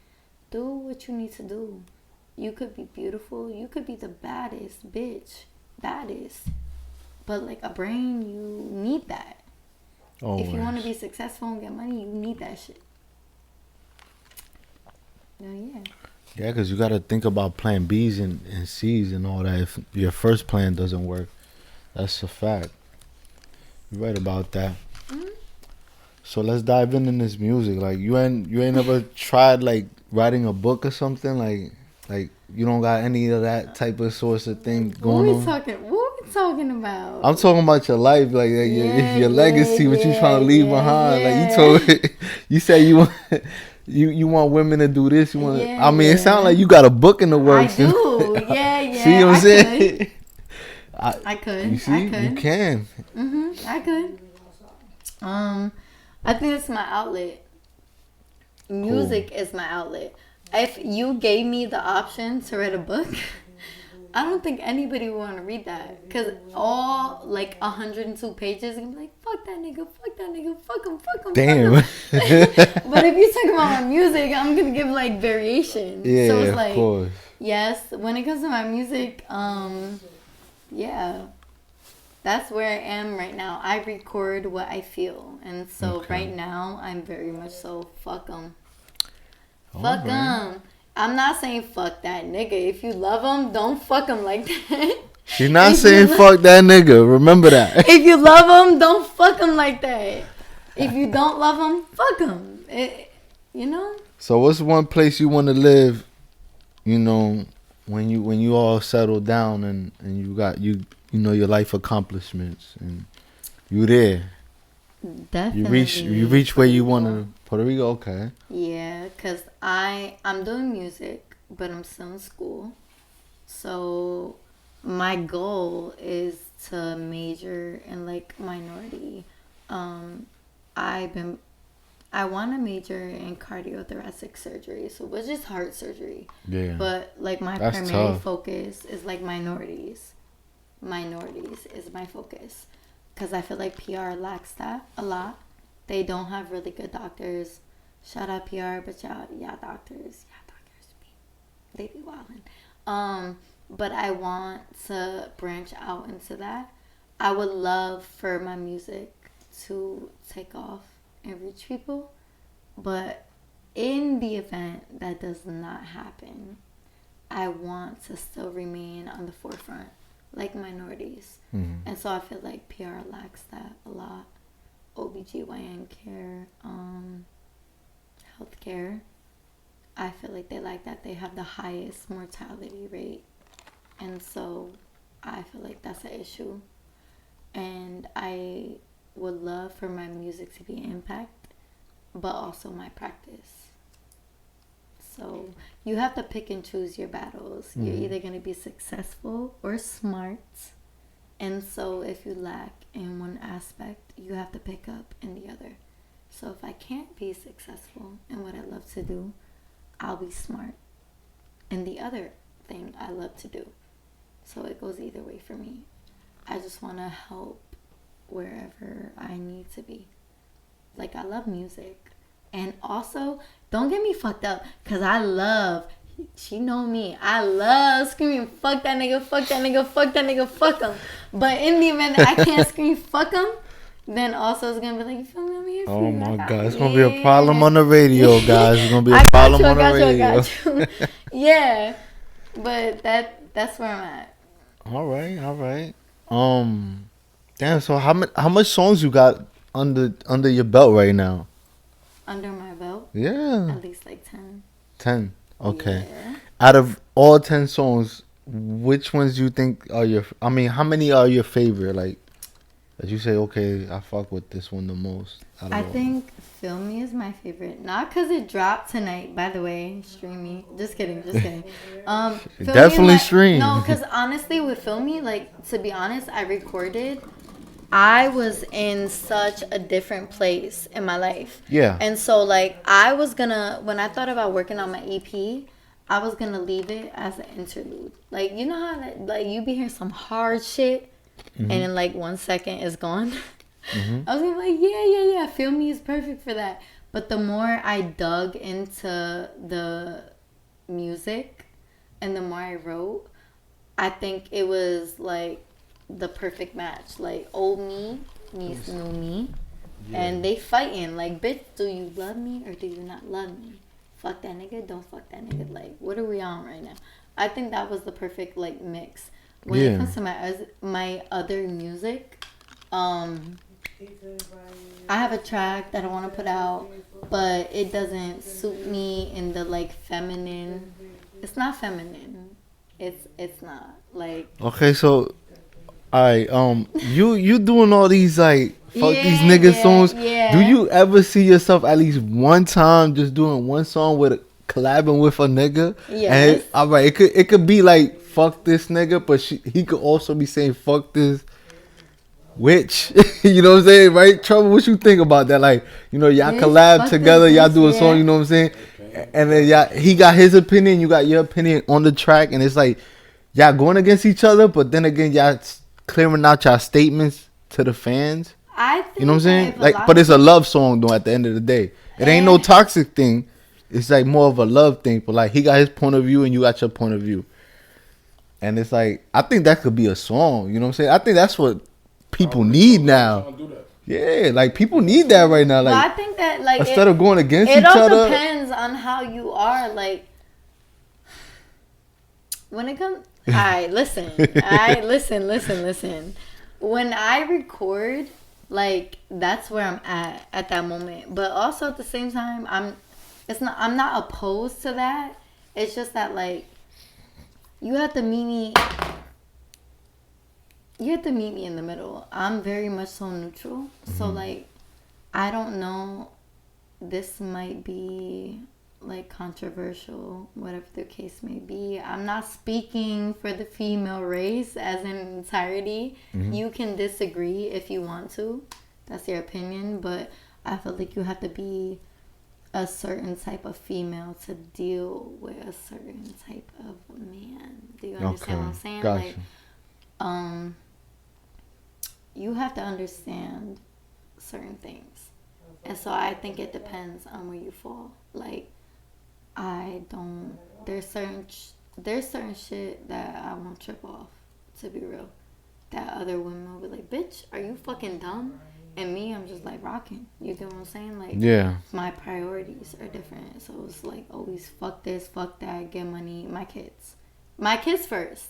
do what you need to do. You could be beautiful. You could be the baddest bitch. Baddest. But, like, a brain, you need that. Always. If you want to be successful and get money, you need that shit. No, yeah. Yeah, because you got to think about plan B's and C's and all that. If your first plan doesn't work, that's a fact. You're right about that. Mm-hmm. So let's dive into this music. Like, you ain't ever tried, like, writing a book or something? Like you don't got any of that type of source of thing going on? What we talking about? I'm talking about your life, like your legacy, what you trying to leave behind. Like, you said you want you want women to do this. You want. I mean, it sounds like you got a book in the works. I do. Yeah. See what I'm saying? I could. You see, I could. you can. I could. I think it's my outlet. Music is my outlet. If you gave me the option to write a book, I don't think anybody would want to read that. Because all, like, 102 pages, you're going to be like, fuck that nigga, fuck him. Damn. But if you talk about my music, I'm going to give, like, variation. Yeah, so it's like, of course. Yes, when it comes to my music, yeah. That's where I am right now. I record what I feel. And so right now, I'm very much so, fuck them. Fuck them. I'm not saying fuck that nigga. If you love him, don't fuck him like that. She's not saying fuck that nigga. Remember that. If you love him, don't fuck him like that. If you don't love him, fuck him. You know? So what's one place you want to live, you know, when you all settle down and you got you know your life accomplishments and you there. Definitely. You reach where you want to. Puerto Rico, okay. Yeah, cuz I'm doing music, but I'm still in school. So my goal is to major in like minority. I want to major in cardiothoracic surgery, so which is heart surgery. Yeah. But like my That's primary tough. focus is like minorities. Minorities is my focus because I feel like PR lacks that a lot. They don't have really good doctors. Shout out PR, but y'all doctors they be wildin'. But I want to branch out into that. I would love for my music to take off and reach people, but in the event that does not happen, I want to still remain on the forefront like minorities. Mm-hmm. And so I feel like PR lacks that a lot. OBGYN care, healthcare, I feel like they lack that. They have the highest mortality rate, and so I feel like that's an issue. And I would love for my music to be an impact, but also my practice. So you have to pick and choose your battles. You're either going to be successful or smart. And so if you lack in one aspect, you have to pick up in the other. So if I can't be successful in what I love to do, I'll be smart in the other thing I love to do. So it goes either way for me. I just want to help wherever I need to be. Like, I love music. And also, don't get me fucked up, because I love, she know me, I love screaming, fuck that nigga, fuck that nigga, fuck that nigga, fuck him. But in the event that I can't scream fuck him, then also it's going to be like, you feel me? I'm here for Oh you. my God. It's going to be a problem on the radio, guys. It's going to be a I problem on the I radio. got you. Yeah. But that's where I'm at. All right. Damn, so how much songs you got under your belt right now? Under my belt? Yeah. At least like 10. 10. Okay. Yeah. Out of all 10 songs, which ones do you think are how many are your favorite? Like, that you say, okay, I fuck with this one the most. I think Feel Me is my favorite. Not because it dropped tonight, by the way. Stream Me. Just kidding. Feel Definitely Me, stream. No, because honestly, with Feel Me, like, to be honest, I recorded. I was in such a different place in my life. Yeah. And so, like, I was gonna, when I thought about working on my EP, I was gonna leave it as an interlude. Like, you know how, like, you be hearing some hard shit, and in, like, 1 second it's gone? I was gonna be like, yeah, Feel Me is perfect for that. But the more I dug into the music and the more I wrote, I think it was, like, the perfect match. Like, old me meets new me, and they fighting. Like, bitch, do you love me or do you not love me? Fuck that nigga, don't fuck that nigga. Like, what are we on right now? I think that was the perfect, like, mix. When it comes to my other music, I have a track that I want to put out, but it doesn't suit me in the, like, feminine. It's not feminine. It's not, like. Okay, so alright, you doing all these like fuck these niggas songs. Yeah. Do you ever see yourself at least one time just doing one song with collabing with a nigga? Yes. And alright, it could be like fuck this nigga, but he could also be saying fuck this witch. You know what I'm saying, right? Trouble, what you think about that? Like, you know, y'all Bitch, collab fuck together, this y'all bitch, do a yeah. song, you know what I'm saying? And then he got his opinion, you got your opinion on the track, and it's like y'all going against each other, but then again y'all clearing out y'all statements to the fans. I think You know what I'm saying? that if Like, but it's a love song though. At the end of the day, it ain't no toxic thing. It's like more of a love thing. But like, he got his point of view and you got your point of view, and it's like, I think that could be a song. You know what I'm saying? I think that's what people need now. Yeah, like people need that right now. Like, but I think that, like, instead of going against it each all other. depends on how you are. Like, When it comes, I listen. I listen. When I record, like that's where I'm at that moment. But also at the same time, I'm not opposed to that. It's just that like you have to meet me. You have to meet me in the middle. I'm very much so neutral. Mm-hmm. So like, I don't know. This might be like controversial, whatever the case may be. I'm not speaking for the female race as in entirety. Mm-hmm. You can disagree if you want to. That's your opinion. But I feel like you have to be a certain type of female to deal with a certain type of man. Do you understand what I'm saying? Gotcha. Like, you have to understand certain things. And so I think it depends on where you fall. Like, there's certain shit that I won't trip off, to be real. That other women will be like, bitch, are you fucking dumb? And me, I'm just like rocking. You get what I'm saying? Like, yeah. My priorities are different. So it's like always fuck this, fuck that, get money, my kids. My kids first.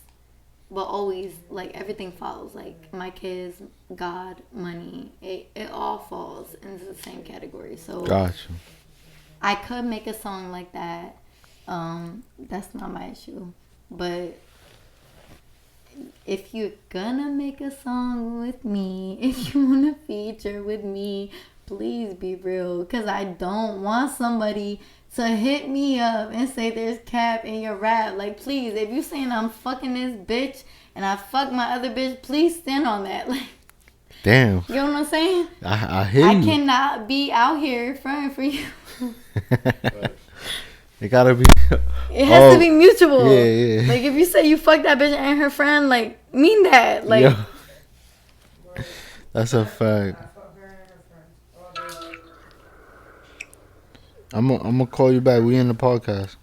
But always, like, everything follows. Like, my kids, God, money. It all falls into the same category. So, gotcha. I could make a song like that. That's not my issue. But if you're gonna make a song with me, if you want to feature with me, please be real. Because I don't want somebody to hit me up and say there's cap in your rap. Like, please, if you saying I'm fucking this bitch and I fuck my other bitch, please stand on that. Like, damn. You know what I'm saying? I hear you. I cannot be out here fronting for you. It gotta be. It has to be mutual. Yeah. Like, if you say you fuck that bitch and her friend, like, mean that. Like, yeah. That's a fact. I'm gonna call you back. We in the podcast.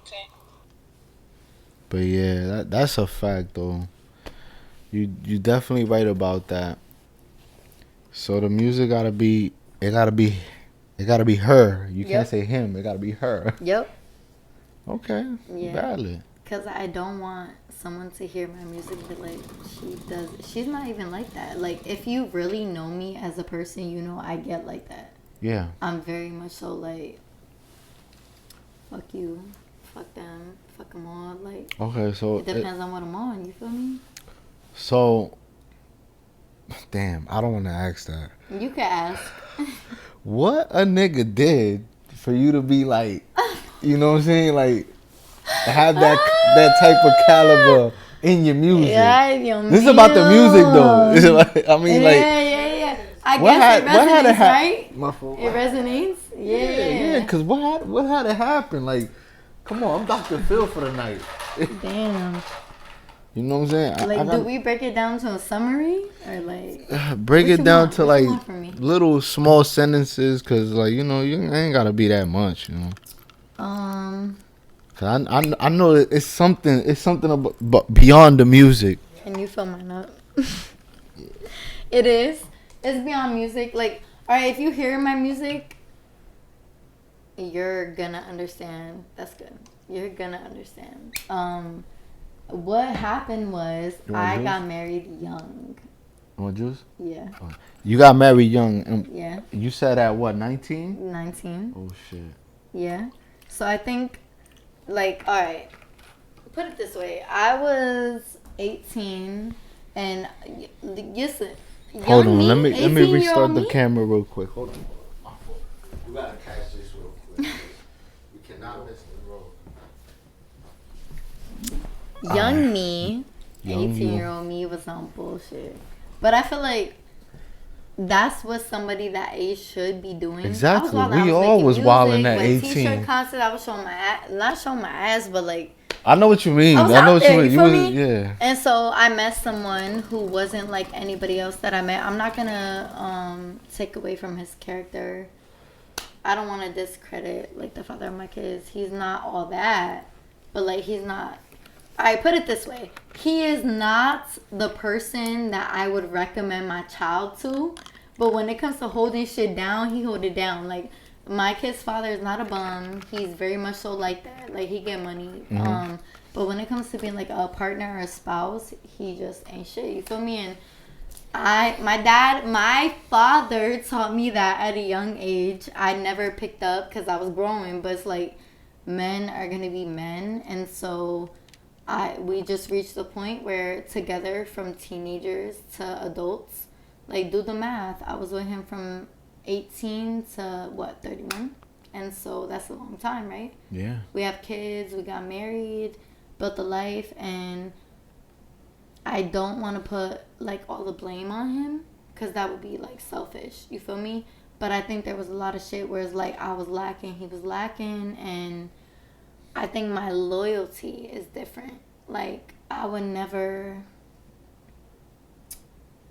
Okay. But yeah, that's a fact though. You definitely right about that. So the music gotta be her. You can't say him. It gotta be her. Yep. Okay. Yeah. Valid. Because I don't want someone to hear my music but like she's not even like that. Like, if you really know me as a person, you know I get like that. Yeah. I'm very much so like, fuck you, fuck them, fuck them all. Like, okay, so it depends on what I'm on. You feel me? So, damn, I don't want to ask that. You can ask. What a nigga did for you to be like, you know what I'm saying? Like, have that type of caliber in your music. Yeah, this is about the music though. This is like, I mean, like. Yeah. I guess it resonates, right? My fault. It resonates? Yeah. Because what had to happen? Like, come on, I'm Dr. Phil for the night. Damn. You know what I'm saying? Like, do we break it down to a summary? Or, like... break it down to, like, little small sentences. Because, like, you know, you ain't got to be that much, you know? Cause I know it's something about beyond the music. Can you fill mine up? It is. It's beyond music. Like, alright, if you hear my music, you're gonna understand. That's good. You're gonna understand. What happened was I got married young. You want juice? Yeah. You got married young. And yeah. You said at what, 19? 19. Oh, shit. Yeah. So I think, like, alright, put it this way. I was 18 and, listen. Hold on, let me restart the camera real quick. Hold on. We gotta catch this real quick. We cannot miss the road. Young me, 18-year-old me was on bullshit. But I feel like that's what somebody that age should be doing. Exactly. We all was wilding at 18. T-shirt concert, I was showing my ass, not showing my ass, but like. I know what you mean. I know what you mean. You feel was, me? Yeah. And so I met someone who wasn't like anybody else that I met. I'm not gonna take away from his character. I don't want to discredit like the father of my kids. He's not all that, but like he's not. I put it this way: he is not the person that I would recommend my child to. But when it comes to holding shit down, he hold it down. Like My kid's father is not a bum. He's very much so like that. Like, he get money. But when it comes to being like a partner or a spouse, he just ain't shit. You feel me? And my father taught me that at a young age. I never picked up because I was growing, but it's like men are gonna be men, and so we just reached the point where together from teenagers to adults, like, do the math. I was with him from 18 to 31, and so that's a long time, right? Yeah. We have kids, we got married, built a life, and I don't want to put like all the blame on him because that would be like selfish, you feel me? But I think there was a lot of shit where it's like I was lacking, he was lacking, and I think my loyalty is different. Like, I would never...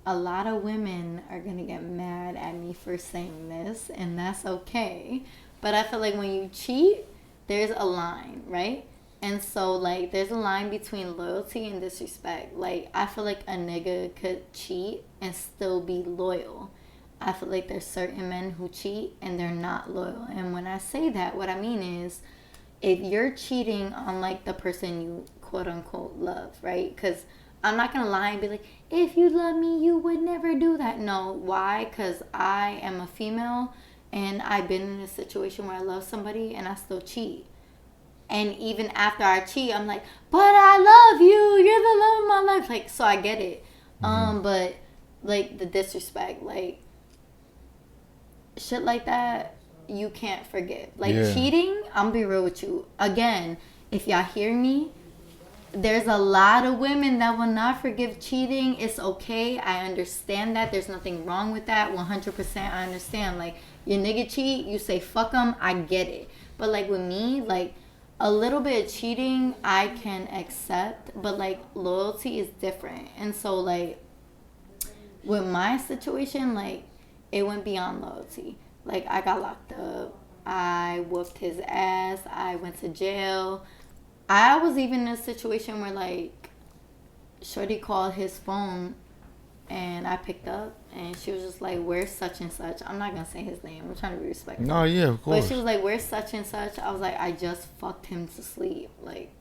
A lot of women are going to get mad at me for saying this, and that's okay. But I feel like when you cheat, there's a line, right? And so, like, there's a line between loyalty and disrespect. Like, I feel like a nigga could cheat and still be loyal. I feel like there's certain men who cheat and they're not loyal. And when I say that, what I mean is, if you're cheating on, like, the person you quote-unquote love, right? Because I'm not going to lie and be like, if you love me, you would never do that. No. Why? Because I am a female and I've been in a situation where I love somebody and I still cheat. And even after I cheat, I'm like, but I love you. You're the love of my life. Like, so I get it. But, like, the disrespect, like, shit like that, you can't forgive. Like, cheating, I'm gonna be real with you. Again, if y'all hear me, there's a lot of women that will not forgive cheating. It's okay. I understand that. There's nothing wrong with that. 100% I understand. Like, your nigga cheat, you say fuck him, I get it. But, like, with me, like, a little bit of cheating I can accept, but, like, loyalty is different. And so, like, with my situation, like, it went beyond loyalty. Like, I got locked up. I whooped his ass. I went to jail. I was even in a situation where, like, shorty called his phone and I picked up and she was just like, where's such and such? I'm not going to say his name. I'm trying to be respectful. No, yeah, of course. But she was like, where's such and such? I was like, I just fucked him to sleep. Like,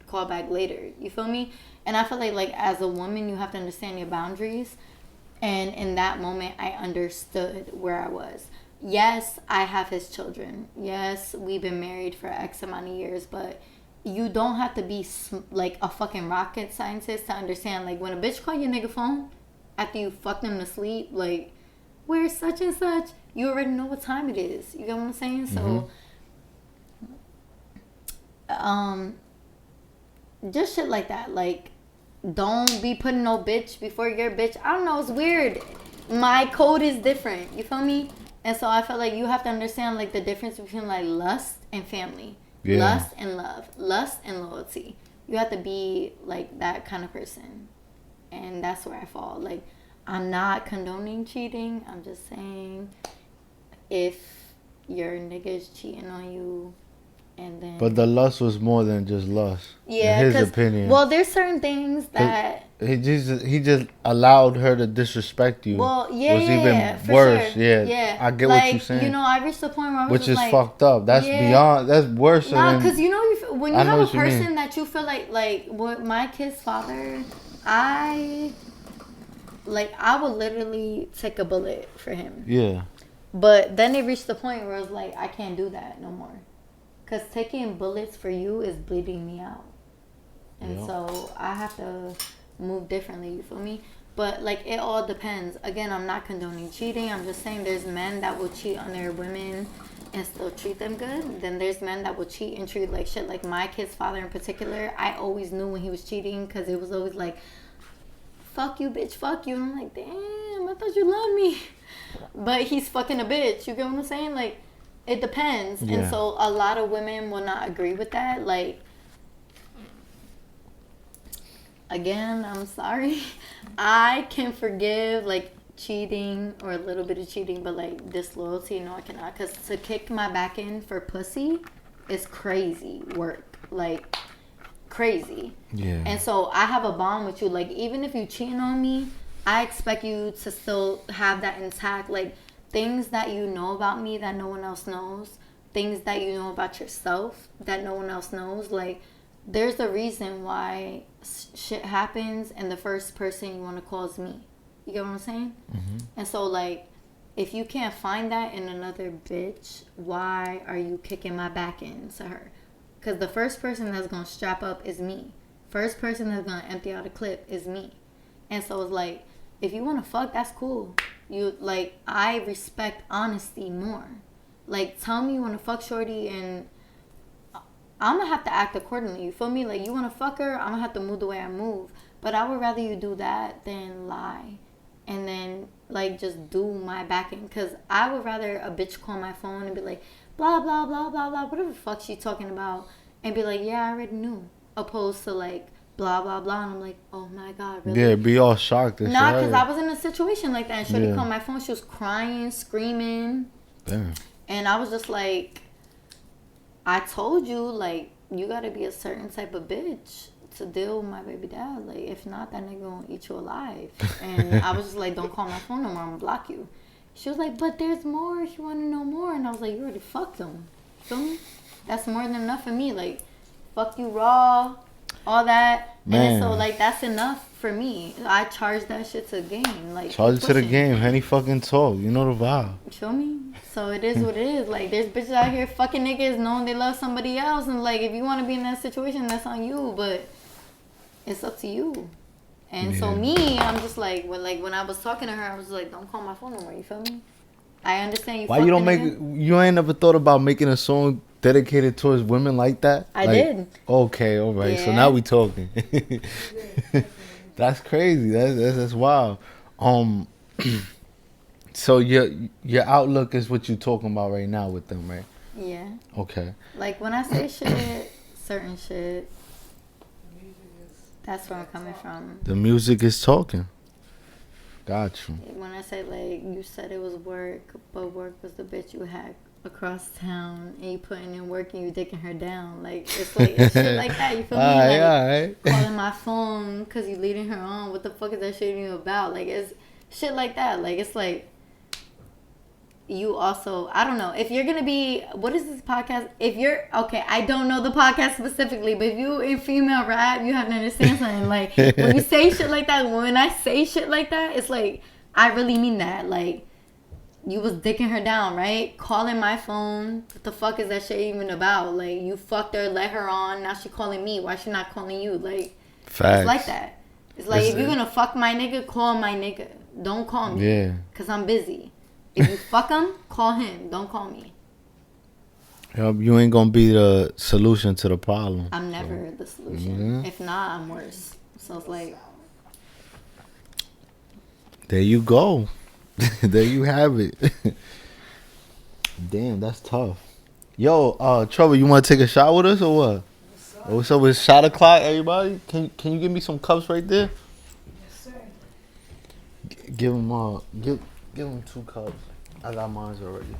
call back later. You feel me? And I feel like as a woman, you have to understand your boundaries. And in that moment, I understood where I was. Yes, I have his children. Yes, we've been married for X amount of years, but you don't have to be like a fucking rocket scientist to understand, like, when a bitch call your nigga phone after you fucked him to sleep, like, where's such and such, you already know what time it is. You get what I'm saying? So just shit like that. Like, don't be putting no bitch before your bitch. I don't know, it's weird. My code is different, you feel me? And so I feel like you have to understand, like, the difference between, like, lust and family. Yeah. Lust and love. Lust and loyalty. You have to be, like, that kind of person. And that's where I fall. Like, I'm not condoning cheating. I'm just saying, if your nigga is cheating on you, and then... But the lust was more than just lust. Yeah, in his opinion. Well, there's certain things that... He just allowed her to disrespect you. Well, yeah, was even for worse. Sure. Yeah, I get what you're saying. You know, I reached the point where I was which is like, fucked up. That's beyond. That's worse than. Because you know, when you have a person that you feel like with my kid's father, I would literally take a bullet for him. Yeah. But then it reached the point where I was like, I can't do that no more, because taking bullets for you is bleeding me out, and so I have to move differently, you feel me? But, like, it all depends. Again, I'm not condoning cheating. I'm just saying there's men that will cheat on their women and still treat them good. Then there's men that will cheat and treat like shit. Like, my kid's father in particular, I always knew when he was cheating, because it was always like, fuck you, bitch, fuck you. And I'm like, damn, I thought you loved me. But he's fucking a bitch. You get what I'm saying? Like, it depends. Yeah. And so a lot of women will not agree with that. Like, again, I'm sorry. I can forgive, like, cheating or a little bit of cheating, but, like, disloyalty, no, I cannot. Because to kick my back in for pussy is crazy work. Like, crazy. Yeah. And so I have a bond with you. Like, even if you cheating on me, I expect you to still have that intact. Like, things that you know about me that no one else knows, things that you know about yourself that no one else knows. Like, there's a reason why shit happens and the first person you want to call is me. You get what I'm saying? Mm-hmm. And so, like, if you can't find that in another bitch, why are you kicking my back into her? Because the first person that's going to strap up is me. First person that's going to empty out a clip is me. And so it's like, if you want to fuck, that's cool. You, like, I respect honesty more. Like, tell me you want to fuck shorty and I'm going to have to act accordingly. You feel me? Like, you want to fuck her, I'm going to have to move the way I move. But I would rather you do that than lie. And then, like, just do my backing. Because I would rather a bitch call my phone and be like, blah, blah, blah, blah, blah, whatever the fuck she talking about. And be like, yeah, I already knew. Opposed to, like, blah, blah, blah. And I'm like, oh, my God, really? Yeah, be all shocked. Nah, because I was in a situation like that. And shorty called my phone. She was crying, screaming. Damn. And I was just like, I told you, like, you got to be a certain type of bitch to deal with my baby dad. Like, if not, that nigga gonna eat you alive. And I was just like, don't call my phone no more, I'm gonna block you. She was like, but there's more if you want to know more. And I was like, you already fucked him. Feel me? That's more than enough for me. Like, fuck you raw, all that. Man. And then, so, like, that's enough for me. I charge that shit to the game. Like, Charge it to the pushing. game. Henny fucking talk. You know the vibe. You feel me? So it is what it is. Like, there's bitches out here fucking niggas knowing they love somebody else. And, like, if you want to be in that situation, that's on you. But it's up to you. And so me, I'm just like, when I was talking to her, I was like, don't call my phone no more. You feel me? I understand you. Why you don't make? You ain't never thought about making a song dedicated towards women like that? I like, did. Okay, all right. Yeah. So now we talking. That's crazy. That's wild. So your outlook is what you talking about right now with them, right? Yeah. Okay. Like, when I say shit, certain shit, that's where I'm coming from. The music is talking. Got you. When I say, like, you said it was work, but work was the bitch you had across town, and you putting in work and you dicking her down. Like, it's like it's shit like that. You feel me? Like, Alright. calling my phone because you leading her on. What the fuck is that shit even about? Like, it's shit like that. Like, it's like, you also, I don't know, if you're gonna be, what is this podcast? If you're, okay, I don't know the podcast specifically, but if you in female rap, you have to understand something. Like, when you say shit like that, when I say shit like that, it's like, I really mean that. Like, you was dicking her down, right? Calling my phone. What the fuck is that shit even about? Like, you fucked her, let her on, now she calling me. Why she not calling you? Like, Facts. it's like that. It's like, if you're gonna fuck my nigga, call my nigga. Don't call me. Yeah. Because I'm busy. If you fuck him, call him. Don't call me. You ain't gonna be the solution to the problem. I'm never the solution. If not, I'm worse. So it's like, there you go. There you have it. Damn, that's tough. Yo, Trevor, you want to take a shot with us or what? What's up with shot o'clock, everybody? Can you give me some cups right there? Yes, sir. Give him 2 cups. I got mine already.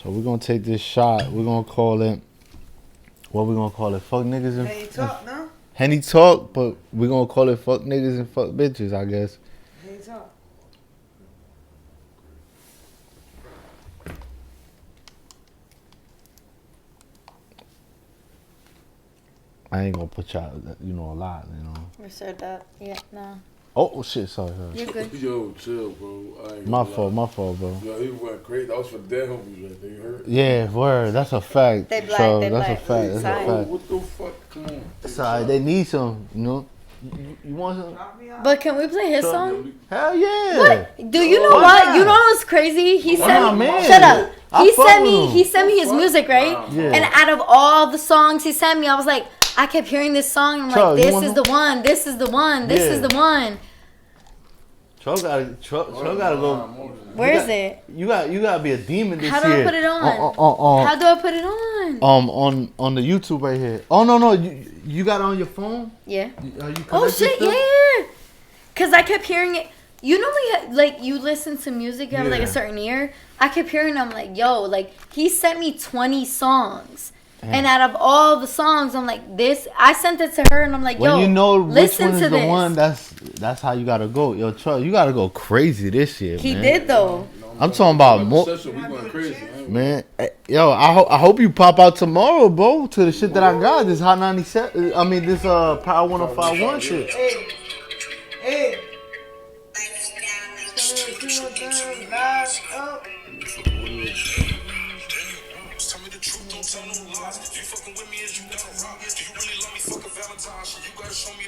So we're gonna take this shot. We're gonna call it. What we gonna call it? Fuck niggas and. Hey, you talk now? Henny talk, but we're gonna call it fuck niggas and fuck bitches, I guess. Hey, you talk. I ain't gonna put y'all, a lot, we're served up. Yeah, no. Oh shit, sorry. You're good. Yo, chill, bro. I ain't My gonna lie. fault, bro. Yo, he went crazy. That was for dead homies right there. You heard? Yeah, word. That's a fact. They black, So they that's black. a fact. That's Sorry. a Oh, fact. what the fuck? Come on. Sorry, they need some. You want some? Knock me out. But can we play his song? Hell yeah. What? Do you know Why what? not? You know what's crazy? He Why sent not, me. man? Shut up. I He fuck sent with me. him. He sent me his music, right? Yeah. And out of all the songs he sent me, I was like, I kept hearing this song. I'm Charles, like, you this want is some? the one. This is the one. This is Yeah. the one. Tro gotta go. Where is it? You gotta be a demon this How do I year. put it on? How do I put it on? On the YouTube right here. Oh no, you got it on your phone? Yeah. You Oh connected shit! still? Yeah. Cause I kept hearing it. You know when you listen to music, you have like Yeah. a certain ear. I kept hearing. I'm like, yo, like he sent me 20 songs. Damn. And out of all the songs, I'm like, this. I sent it to her, and I'm like, When yo, you know which listen one is to the this. one, that's how you gotta go. Yo, Tro, you gotta go crazy this year, He man. did though. I'm talking about more. Session, we going crazy, Man, yo, I hope you pop out tomorrow, bro, to the shit that I got. This Hot 97. I mean, this Power 105.1 shit. Hey.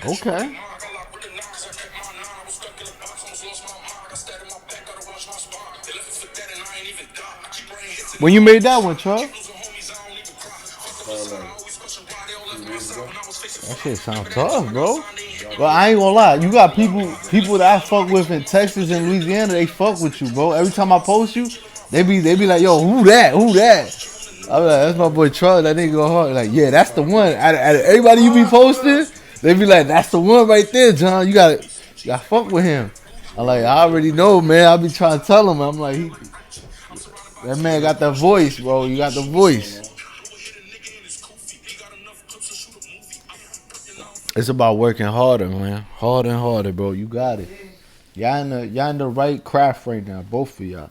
Okay. When you made that one, Charles? That shit sound tough, bro. But I ain't gonna lie, you got people that I fuck with in Texas and Louisiana. They fuck with you, bro. Every time I post you, they be like, yo, who that? I'm like, that's my boy Charles. That nigga go hard. Like, yeah, that's the one. Out of everybody you be posting, they be like, that's the one right there, John. You gotta fuck with him. I'm like, I already know, man. I be trying to tell him. I'm like, that man got the voice, bro. You got the voice. It's about working harder, man. Harder and harder, bro. You got it. Y'all in the right craft right now, both of y'all.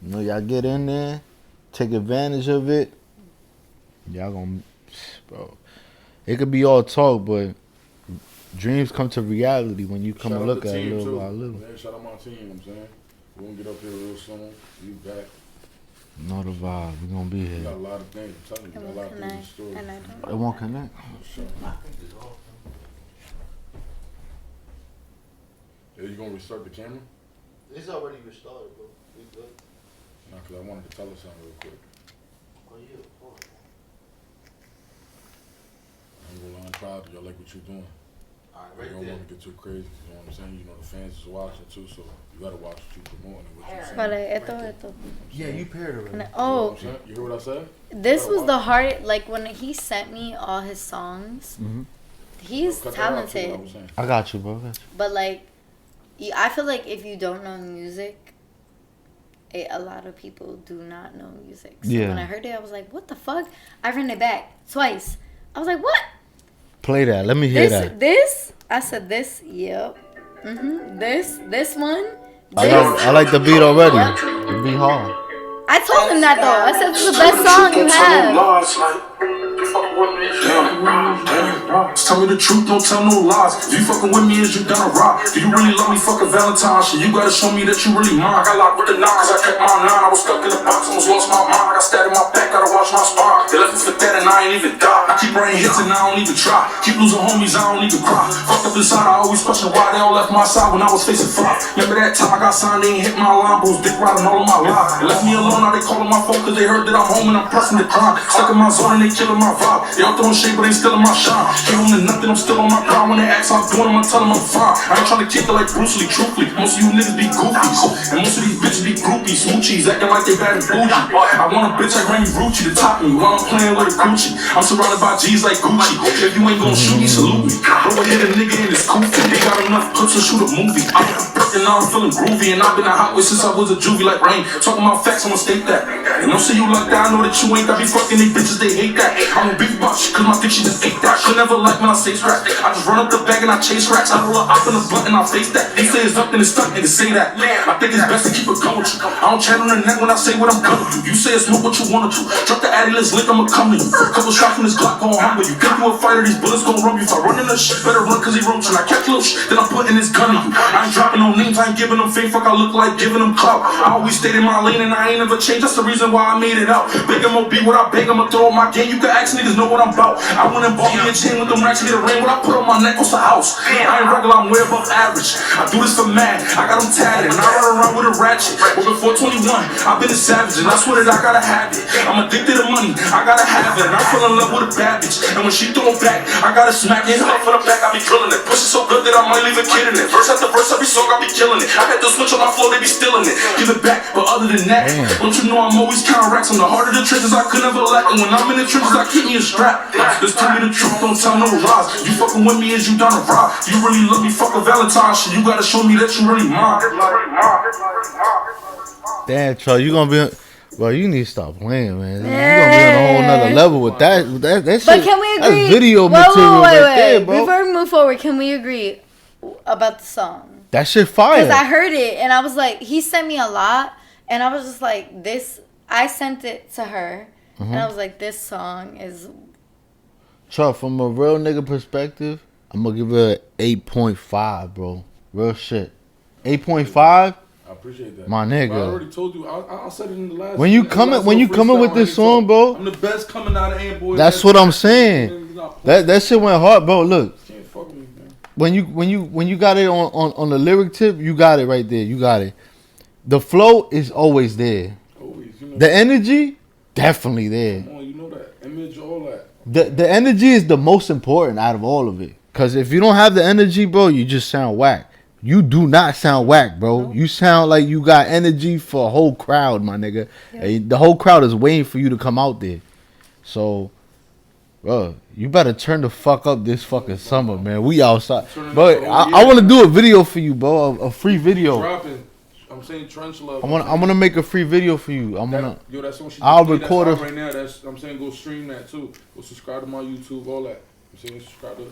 You know, y'all get in there, take advantage of it. Y'all gonna, bro. It could be all talk, but dreams come to reality when you come and look at it little by little. Man, shout out my team, you know what I'm saying? We're gonna get up here real soon. We back. Know the vibe. We're gonna be here. We got a lot of things. I'm telling you, we got a lot of things in store. It won't connect. Sure. Yeah, you gonna restart the camera? It's already restarted, bro. We good. Nah, cause I wanted to tell us something real quick. Oh yeah, of course. I'm gonna lie, I'm proud of you. I like what you're doing. Alright, You don't want to get too crazy. You know what I'm saying? You know the fans is watching too, so you gotta watch what you promoting and what you're saying. Esto. Yeah, you paired already. You know Oh, what I'm saying? You hear what I said? this was the hard. Like when he sent me all his songs, he's Cut that out, too, what I talented. was saying. I got you, bro. But like, I feel like if you don't know music, a lot of people do not know music. So Yeah. when I heard it, I was like, what the fuck? I ran it back twice. I was like, what? Play that. Let me hear that. This? I said this. Yep. This one. I like the beat already. The beat hard. I told him that though. I said this is the best song you have. Damn. Tell me the truth, don't tell no lies. If you fucking with me, is you gonna rock? Do you really love me? Fucking Valentine's shit. You gotta show me that you really mine. I got locked with the knock, cause I kept my 9. I was stuck in the box, almost lost my mind. I got stabbed in my back, gotta watch my spine. They left me for dead and I ain't even die. I keep writing hits and I don't even try. Keep losing homies, I don't even cry. Fucked up inside, I always question why they all left my side when I was facing fly. Remember that time I got signed, they ain't hit my line, bros. Dick riding all of my life. They left me alone, now they calling my phone cause they heard that I'm home and I'm pressing the crime. Stuck in my zone and they killing my vibe. They all throwing shade, but they still in my shine. Came home to nothing, I'm still on my grind. When they ask how I'm doing, I'ma tell them I'm fine. I ain't trying to kick it like Bruce Lee, truthfully. Most of you niggas be goofies, and most of these bitches be groupies, smoochies, acting like they bad and bougie. I want a bitch like Randy Rucci to top me while I'm playing with a Gucci. I'm surrounded by G's like Gucci. If you ain't gon' shoot me, salute me. Bro, I hit a nigga in his koofy. They got enough clips to shoot a movie. I'm and now I'm feeling groovy, and I've been a hot way since I was a juvie like Rain. Talking about facts, I'ma state that. And don't say you like that, I know that you ain't. I be fucking these bitches, they hate that. I'm a beef about shit, cause my dick she just ate that. She never like when I say scratch. I just run up the bag and I chase racks. I roll up in the blunt and I face that. They say it's up and it's stuck, niggas say that. I think it's best to keep it going with you. I don't chat on the net when I say what I'm gonna do. You say it's smoke what you wanna do. Drop the addy, let's link, I'ma come to you. Couple shots from this Glock gon' humble you. Get you a fighter, these bullets gon' run you. If I run in the shit, better run cause he roaching. I catch little shit, then I'm putting this gun in you. I ain't dropping no names, I ain't giving them fame. Fuck, I look like giving them clout. I always stayed in my lane and I ain't never changed. That's the reason why I made it out. Big MOB, what I beg, I'ma throw on my game. You can ask niggas know what I'm about. I went and bought me a chain with them racks, get a ring. What I put on my neck was a house. I ain't regular, I'm way above average. I do this for mad, I got them tatted. And I run around with a ratchet. But before 21, I've been a savage. And I swear that I gotta have it. I'm addicted to money, I gotta have it. And I fell in love with a bad bitch. And when she throw it back, I gotta smack it. Up from the back, I be drilling it. Push it so good that I might leave a kid in it. Verse after verse, every song I be killing it. I got the switch on my flow, they be stealing it. Give it back, but other than that, don't you know I'm always counting racks. I'm the heart of the trenches, I could never lack. And when I'm in the trenches, I keep me a strap. Just tell me the truth, don't tell no lies. You fucking with me, is you down to rock? You really love me, fuck a Valentine's shit. You gotta show me that you really mine. Damn, Charles, you gonna be. Well, you need to stop playing, man. You gonna be on a whole nother level with that shit. But can we agree? That's video material right there, bro. Before we move forward, can we agree about the song? That shit fire. Because I heard it and I was like, he sent me a lot. And I was just like, this. I sent it to her, and I was like, this song is. Chuck, from a real nigga perspective, I'm gonna give it an 8.5, bro. Real shit. 8.5. I appreciate that. My nigga. But I already told you. I said it in the last. When you coming with this song, bro. I'm the best coming out of Ant-Boy. That's what I'm saying. That shit went hard, bro. Look. Can't fuck with me, man. When you got it on the lyric tip, you got it right there. You got it. The flow is always there. Always, you know. The energy, definitely there. Come on, you know that image, all that. The energy is the most important out of all of it. Cause if you don't have the energy, bro, you just sound whack. You do not sound whack, bro. Nope. You sound like you got energy for a whole crowd, my nigga. Yep. And the whole crowd is waiting for you to come out there. So, bro, you better turn the fuck up this fucking summer, man. We outside. But I want to do a video for you, bro. A free video. Dropping. I'm saying Trench Love. I'm gonna make a free video for you. Yo, that's what she I'll just record it it right now. I'm saying go stream that too. Go subscribe to my YouTube, all that. I'm saying subscribe to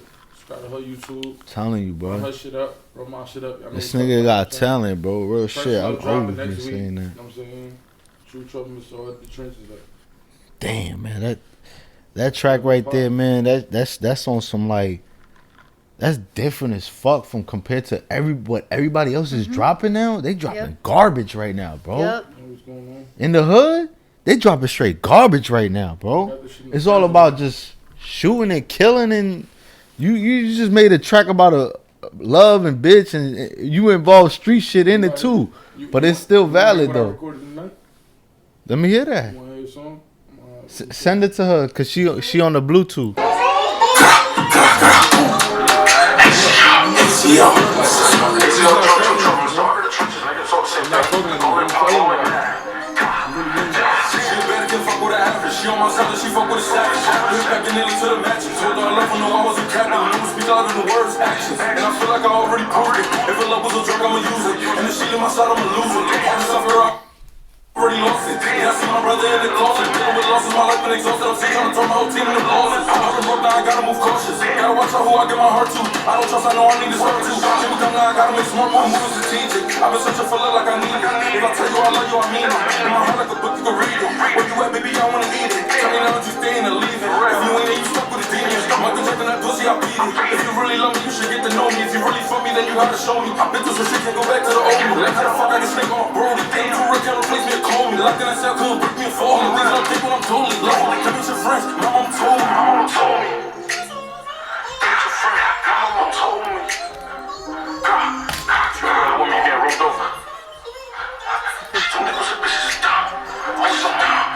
her YouTube. Telling you, Run bro. her shit up. Run my shit up. This nigga got talent, bro. Real Trench shit. Love I've dropping always been next week. saying that. You know what I'm saying? True Trouble, Mr. At the Trenches. Like. Damn, man, that track right there, man. That's on some like, that's different as fuck from compared to what everybody else is dropping now. They dropping garbage right now, bro. Yep. What's going on? In the hood, they dropping straight garbage right now, bro. It's all about just shooting and killing, and you just made a track about a love and bitch, and you involve street shit in it too. But it's still valid though. Let me hear that. You wanna hear a song? Send it to her, cause she on the Bluetooth. She on my side, she fuck with a savage. Been back in Italy to the matches. Told her I love her, no, I wasn't capping. Never speak louder than words, actions. And I feel like I already proved it. If a love was a drug, I'ma use it. And if she leave my side, I'ma lose it. All the suffer, I already lost it. Yeah, I see my brother in the closet. Dealing with losses, my life been exhausted. I'm still trying to throw my whole team in the losses. I've been broke, now I gotta move cautious. Gotta watch out who I give my heart to. I don't trust, I know I need to start to. Here we come now, I gotta make smart moves, moving strategic. I've been searching for love like I need it. If I tell you I love you, I mean it. In my heart like a book, you can read it. Where you at, baby, I wanna eat it. Tell me now that you staying or leaving. If you ain't there, you stuck with the demons. Michael Jackson, that pussy, I beat it. If you really love me, you should get to know me. If you really fuck me, then you gotta show me. I've been through some shit, can't go back to the old me. Like how the fuck I can snake on Brody. Ain't too rich, can't replace me or call me. Locked in that cell, couldn't break me and fall me. Things that I take when I'm totally low. Tell me your friends, my mom told me. My mom told me. Tell your friend, my mom told me. God, when you get rolled over. Two niggas and bitches is dumb. Also dumb.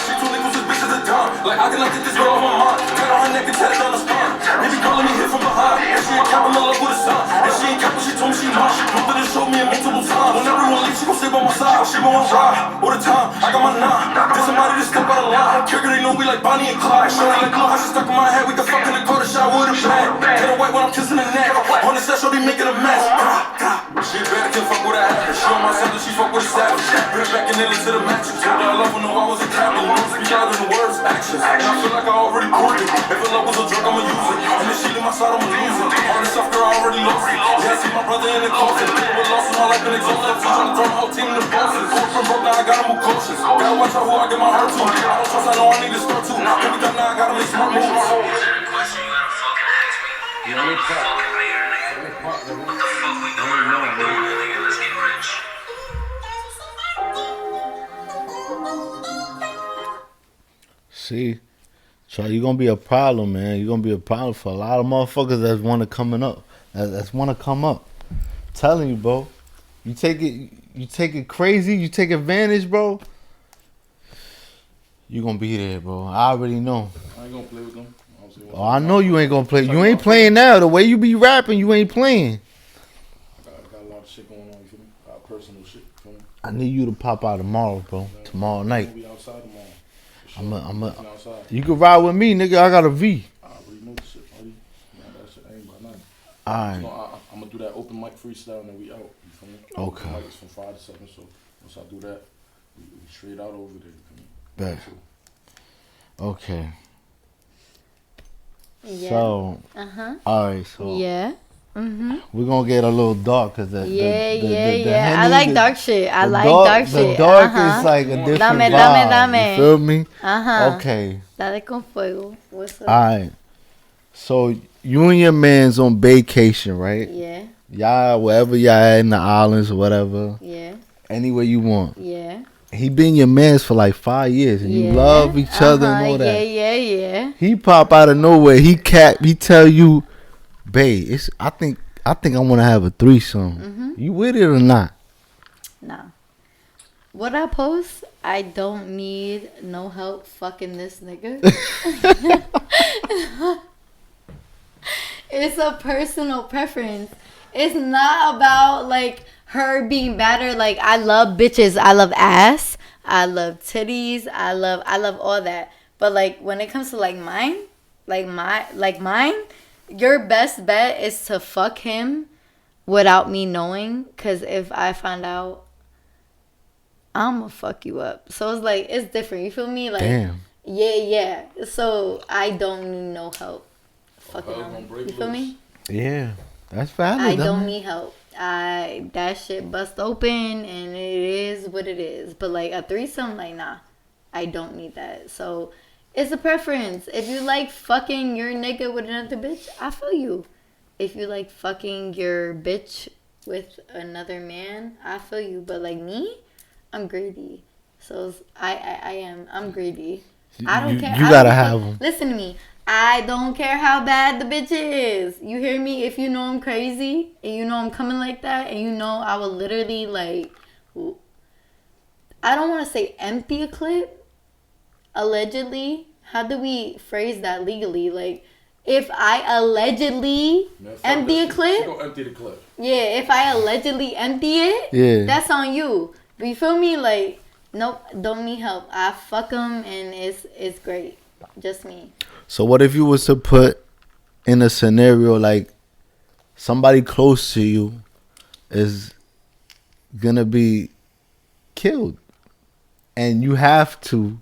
She two niggas and bitches are dumb. Like I cannot get this girl off my mind. Got on her neck and tatted down the spine. Baby girl, let me hit from behind. And she ain't capping, in love with a son. And she ain't capping, she told me she mine. She proved it and showed me it multiple times. When everyone leaves, she gon' stay by my side. She gon' ride all the time. I got my nine. Did somebody to step out of line. I don't care, 'cause they know we like Bonnie and Clyde. Shorty like Lil, how she stuck in my head. We can fuck in the car to shower with a bag. Get her white when I'm kissing the neck. On the set, shorty making a mess. She better can fuck with her average. She on my side, she fuck with a savage. Been back in Italy to the matches. Told her I love her, no, I wasn't capping. You know, speak louder than words, actions. And I feel like I already proved it. If a love was a drug, I'ma use it. And if she leave my side, I'ma lose it. All this stuff, girl, I already lost it. Yeah, I see my brother in the closet. Dealing with losses, my life been exhausted. I'm still trying to throw my whole team in the bosses. From broke, now I gotta move cautious. Gotta watch out who I give my heart to. I don't trust, I know I need to start to. Every time now I gotta make smart moves. You know, it's pop. What the fuck we doing? Let's get rich. See, so you're gonna be a problem, man. You're gonna be a problem for a lot of motherfuckers that want to coming up. That's want to come up. I'm telling you, bro. You take it crazy. You take advantage, bro. You gonna be there, bro. I already know. I ain't gonna play with them. Oh, I know you ain't gonna play. You ain't playing now. The way you be rapping, you ain't playing. I got a lot of shit going on, you feel me? A lot of personal shit, you feel me? I need you to pop out tomorrow, bro. Tomorrow night. We'll be outside tomorrow. I'm a. You can ride with me, nigga. I got a V. I already know the shit, buddy. Man, that shit ain't about nothing. Alright. So I'm gonna do that open mic freestyle and then we out. You feel me? Okay. Open mic is from 5 to 7, so once I do that, we straight out over there. You feel me? Bet. Okay. Yeah. So. Uh-huh. Alright. So. Yeah. We're gonna get a little dark because the Yeah. I Henny, like dark shit. I like dark The shit. dark is like a different vibe. You feel me? Okay. Dale con fuego. What's up? All right. So you and your man's on vacation, right? Yeah. Y'all wherever y'all at in the islands or whatever. Yeah. Anywhere you want. Yeah. He been your man's for like 5 years and you love each other and all that. Yeah. He pop out of nowhere. He tell you, babe, I think I want to have a threesome. You with it or not? Nah. What I post, I don't need no help fucking this nigga. It's a personal preference. It's not about like her being better. Like I love bitches. I love ass. I love titties. I love all that. But like when it comes to like mine, your best bet is to fuck him without me knowing. Cause if I find out, I'ma fuck you up. So it's like it's different. You feel me? Like damn. Yeah. So I don't need no help. Fucking on. You feel me? Yeah, that's valid. I don't need help. That shit bust open and it is what it is. But like a threesome, like nah, I don't need that. So it's a preference. If you like fucking your nigga with another bitch, I feel you. If you like fucking your bitch with another man, I feel you. But like me, I'm greedy. So I'm greedy. I don't care. You gotta have them. Listen to me. I don't care how bad the bitch is. You hear me? If you know I'm crazy and you know I'm coming like that and you know I will literally like, I don't want to say empty a clip. Allegedly. How do we phrase that legally? Like, if I allegedly empty a clip. She gonna empty the clip. Yeah, if I allegedly empty it, that's on you. But you feel me? Like, nope, don't need help. I fuck them and it's great. Just me. So what if you was to put in a scenario like somebody close to you is gonna be killed and you have to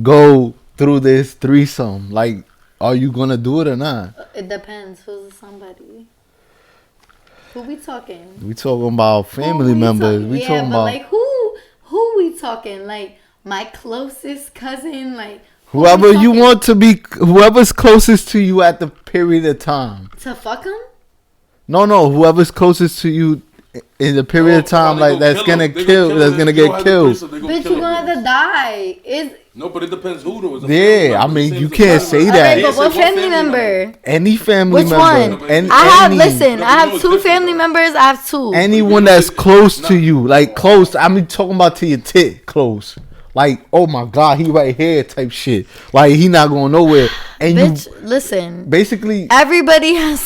go through this threesome? Like, are you gonna do it or not? It depends. Who's somebody? Who we talking? We talking about family members. We talking about like who we talking? Like my closest cousin, like whoever you want to be, whoever's closest to you at the period of time. To fuck him? No, whoever's closest to you in the period of time, like that's gonna get killed. Bitch, you gonna have to die. No, but it depends who though. Yeah, I mean, you can't say that. But what family member? Any family member. Which one? I have two family members. I have two. Anyone that's close to you, like close. I mean, talking about to your tit, close. Like, oh my God, he right here type shit. Like, he not going nowhere. And bitch, listen. Basically, everybody has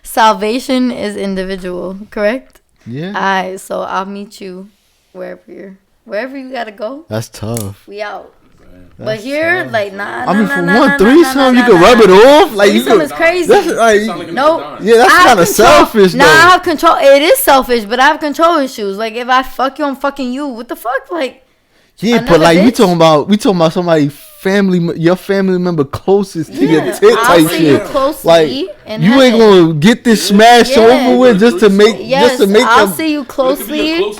salvation is individual, correct? Yeah. Alright, so I'll meet you wherever you gotta go. That's tough. We out. But here, tough. Like, nah. I mean, for one threesome, you can rub it off. Like, threesome is crazy. That's like, no. Yeah, that's kind of selfish. Nah, I have control. It is selfish, but I have control issues. Like, if I fuck you, I'm fucking you. What the fuck? Like. Yeah, but like bitch? we talking about somebody your family member closest to your tit type shit. Like you ain't gonna get this smashed over with just to make I'll see you closely.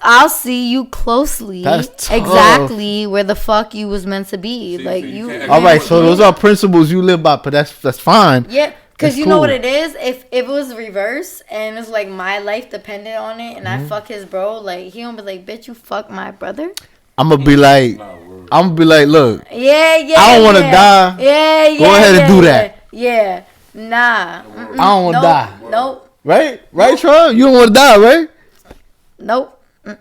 I'll see you closely. That's tough. Exactly where the fuck you was meant to be. Like you. All right, so those are principles you live by, but that's fine. Yeah. Because you know what it is? If it was reverse and it's like my life depended on it and I fuck his bro, like he gonna be like, bitch, you fuck my brother? I'm gonna be like, look. Yeah. I don't want to die. Yeah. Go ahead and do that. Yeah. Nah. I don't want to die. Nope. Right, Troy? You don't want to die, right? Nope. You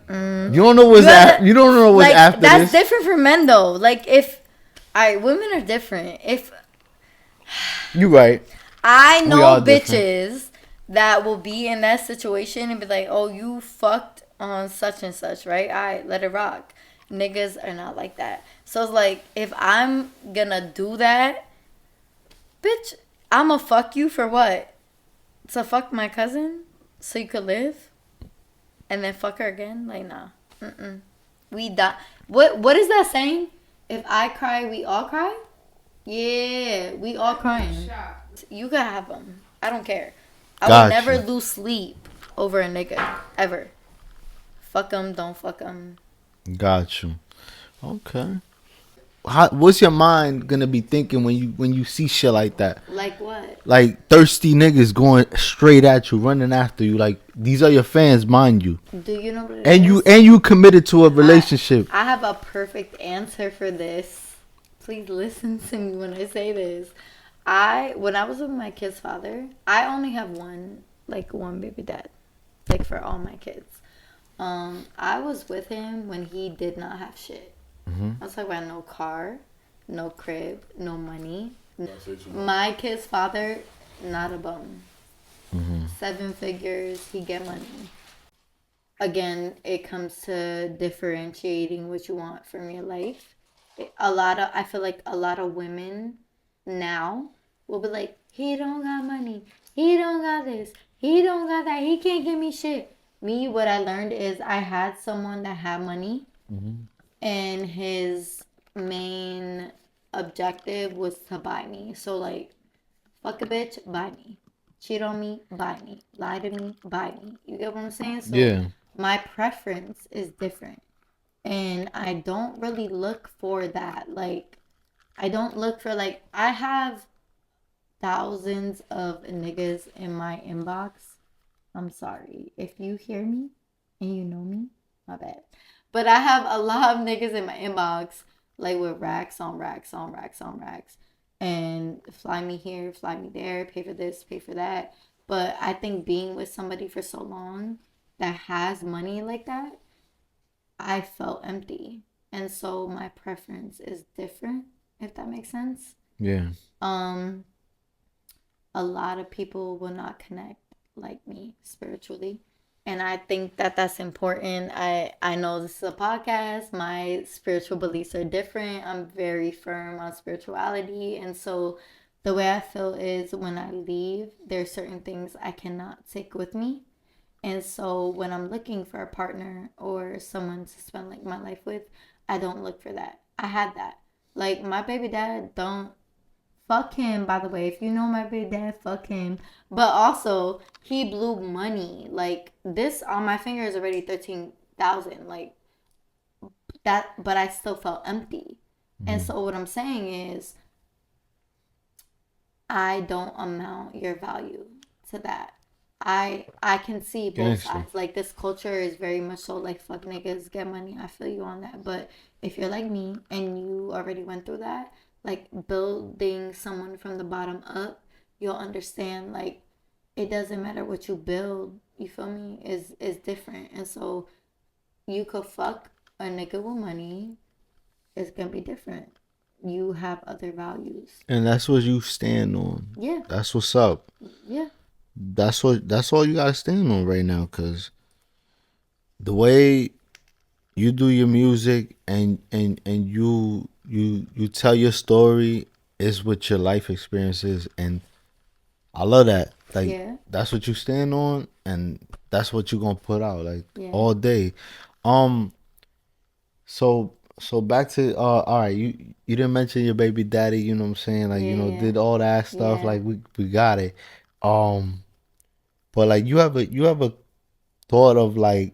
don't know what's after. You don't know what's after this. That's different for men though. Like if, women are different. If you right. I know bitches that will be in that situation and be like, oh, you fucked on such and such, right? All right, let it rock. Niggas are not like that. So it's like, if I'm gonna do that, bitch, I'm gonna fuck you for what? To fuck my cousin? So you could live? And then fuck her again? Like, nah. We die. What is that saying? If I cry, we all cry? Yeah, we all crying. Shot. You can have them. I don't care. I would Got never you. lose sleep over a nigga ever. Fuck them, don't fuck them. Got you. Okay. What's your mind gonna be thinking when you see shit like that? Like what? Like thirsty niggas going straight at you, running after you. Like these are your fans, mind you, Do you know what it and is? you committed to a relationship. I have a perfect answer for this. Please listen to me when I say this. When I was with my kid's father, I only have one baby dad, like for all my kids. I was with him when he did not have shit. I was talking about no car, no crib, no money. Don't say too much. My kid's father, not a bum. 7 figures, he get money. Again, it comes to differentiating what you want from your life. I feel like a lot of women now will be like, he don't got money, he don't got this, he don't got that, he can't give me shit. Me, what I learned is I had someone that had money, and his main objective was to buy me. So like, fuck a bitch, buy me. Cheat on me, buy me. Lie to me, buy me. You get what I'm saying? So Yeah. my preference is different. And I don't really look for that. Like, I don't look for, like, I have thousands of niggas in my inbox. I'm sorry. If you hear me and you know me, my bad. But I have a lot of niggas in my inbox, like with racks on racks on racks on racks. And fly me here, fly me there, pay for this, pay for that. But I think being with somebody for so long that has money like that, I felt empty. And so my preference is different, if that makes sense. Yeah. Um, a lot of people will not connect like me spiritually, and I think that that's important. I know this is a podcast. My spiritual beliefs are different. I'm very firm on spirituality, and so the way I feel is when I leave, there's certain things I cannot take with me. And so when I'm looking for a partner or someone to spend like my life with, I don't look for that. I had that. Like my baby dad don't. Fuck him, by the way. If you know my big dad, fuck him. But also, he blew money. Like, this on my finger is already 13,000. Like, that, but I still felt empty. And so, what I'm saying is, I don't amount your value to that. I can see both Gangster. sides. Like this culture is very much so like fuck niggas, get money. I feel you on that. But if you're like me and you already went through that, like building someone from the bottom up, you'll understand like it doesn't matter what you build, you feel me, is different. And so you could fuck a nigga with money, it's gonna be different. You have other values. And that's what you stand on. Yeah, That's what's up. yeah, That's all you gotta stand on right now. Cause the way you do your music and you tell your story is what your life experience is, and I love that. Like yeah, that's what you stand on, and that's what you gonna put out like yeah, all day. Um. So back to all right. You didn't mention your baby daddy. You know what I'm saying? Like yeah, did all that stuff. yeah. Like we got it. Um. But like you have a thought of like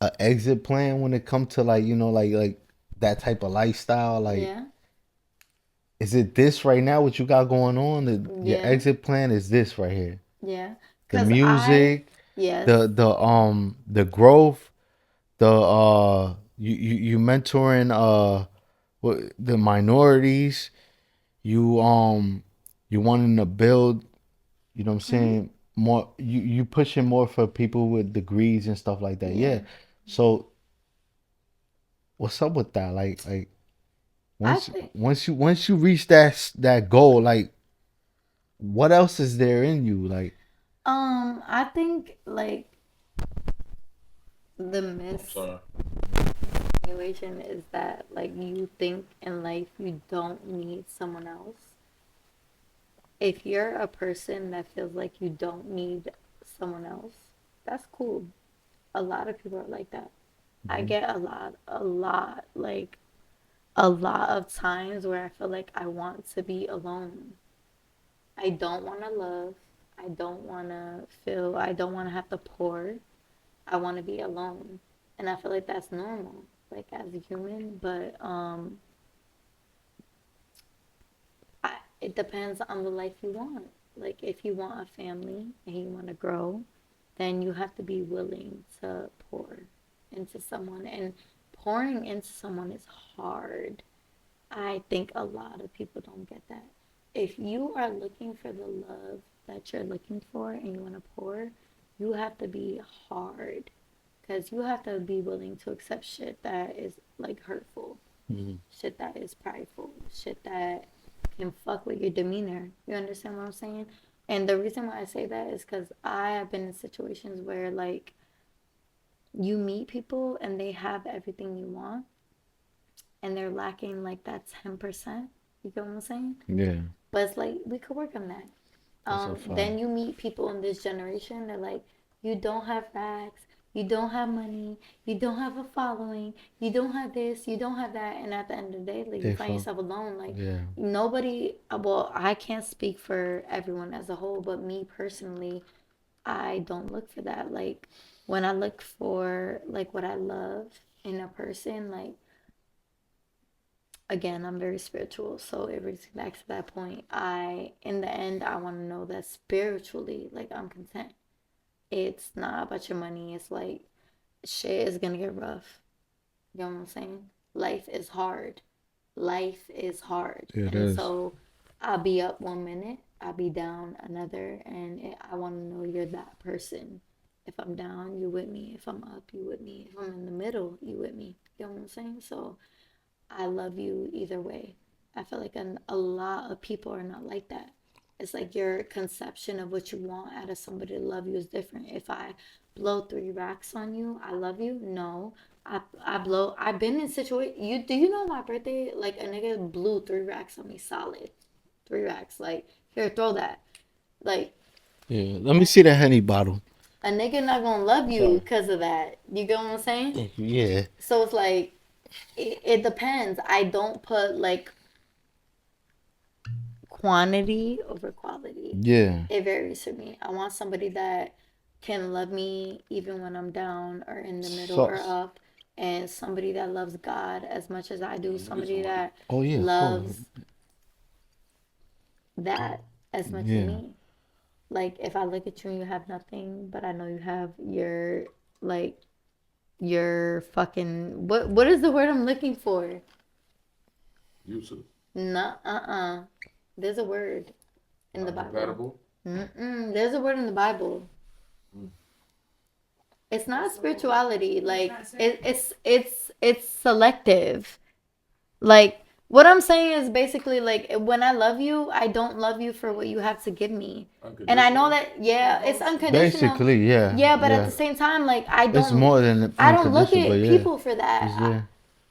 a exit plan when it comes to like like that type of lifestyle. Like Yeah, is it this right now? What you got going on? Your yeah, exit plan is this right here. yeah. The Cause I, music, yes, the growth, the you mentoring the minorities. You wanting to build. You know what I'm hmm saying? More you pushing more for people with degrees and stuff like that. yeah. Yeah. So what's up with that? Like I think, once you reach that goal, like what else is there in you? Like I think like the I'm sorry. missimulation is that like you think in life you don't need someone else. If you're a person that feels like you don't need someone else, that's cool. A lot of people are like that. I get a lot, like a lot of times where I feel like I want to be alone. I don't want to love. I don't want to feel, I don't want to have to pour. I want to be alone. And I feel like that's normal, like as a human, but it depends on the life you want. Like if you want a family and you want to grow, then you have to be willing to pour into someone. And pouring into someone is hard. I think a lot of people don't get that. If you are looking for the love that you're looking for and you want to pour, you have to be hard because you have to be willing to accept shit that is like hurtful, shit that is prideful, shit that can fuck with your demeanor. You understand what I'm saying? And the reason why I say that is because I have been in situations where like you meet people and they have everything you want and they're lacking like that 10%. You get what I'm saying? Yeah. But it's like we could work on that. That's a fact. Then you meet people in this generation. They're like, you don't have racks, you don't have money, you don't have a following, you don't have this, you don't have that, and at the end of the day, like you find yourself alone. Like nobody. Well, I can't speak for everyone as a whole, but me personally, I don't look for that. Like when I look for like what I love in a person, like again, I'm very spiritual, so it brings me back to that point. In the end, I want to know that spiritually, like I'm content. It's not about your money. It's like shit is gonna get rough. You know what I'm saying? Life is hard. Life is hard, It and is. so I'll be up 1 minute, I'll be down another, and I want to know you're that person. If I'm down, you with me. If I'm up, you with me. If I'm in the middle, you with me. You know what I'm saying? So I love you either way. I feel like a lot of people are not like that. It's like your conception of what you want out of somebody to love you is different. If I blow 3 racks on you, I love you. No, I've been in situation. Do you know my birthday? Like a nigga blew 3 racks on me, solid, 3 racks. Like here, throw that. Like Yeah. Let me see the Henny bottle. a nigga not gonna love you because of that. You get what I'm saying? Yeah. So it's like it depends. I don't put like quantity over quality. Yeah. It varies for me. I want somebody that can love me even when I'm down or in the middle or up, and somebody that loves God as much as I do. Somebody that loves that as much as me. Like if I look at you and you have nothing, but I know you have your like your fucking what is the word I'm looking for? YouTube. No, there's a word in the Bible. Compatible. There's a word in the Bible. It's not spirituality. Like it's selective. Like what I'm saying is basically like when I love you, I don't love you for what you have to give me. And I know that it's unconditional. Basically, yeah. Yeah, but at the same time, like I It's more than I don't look unconditional, at but people for that.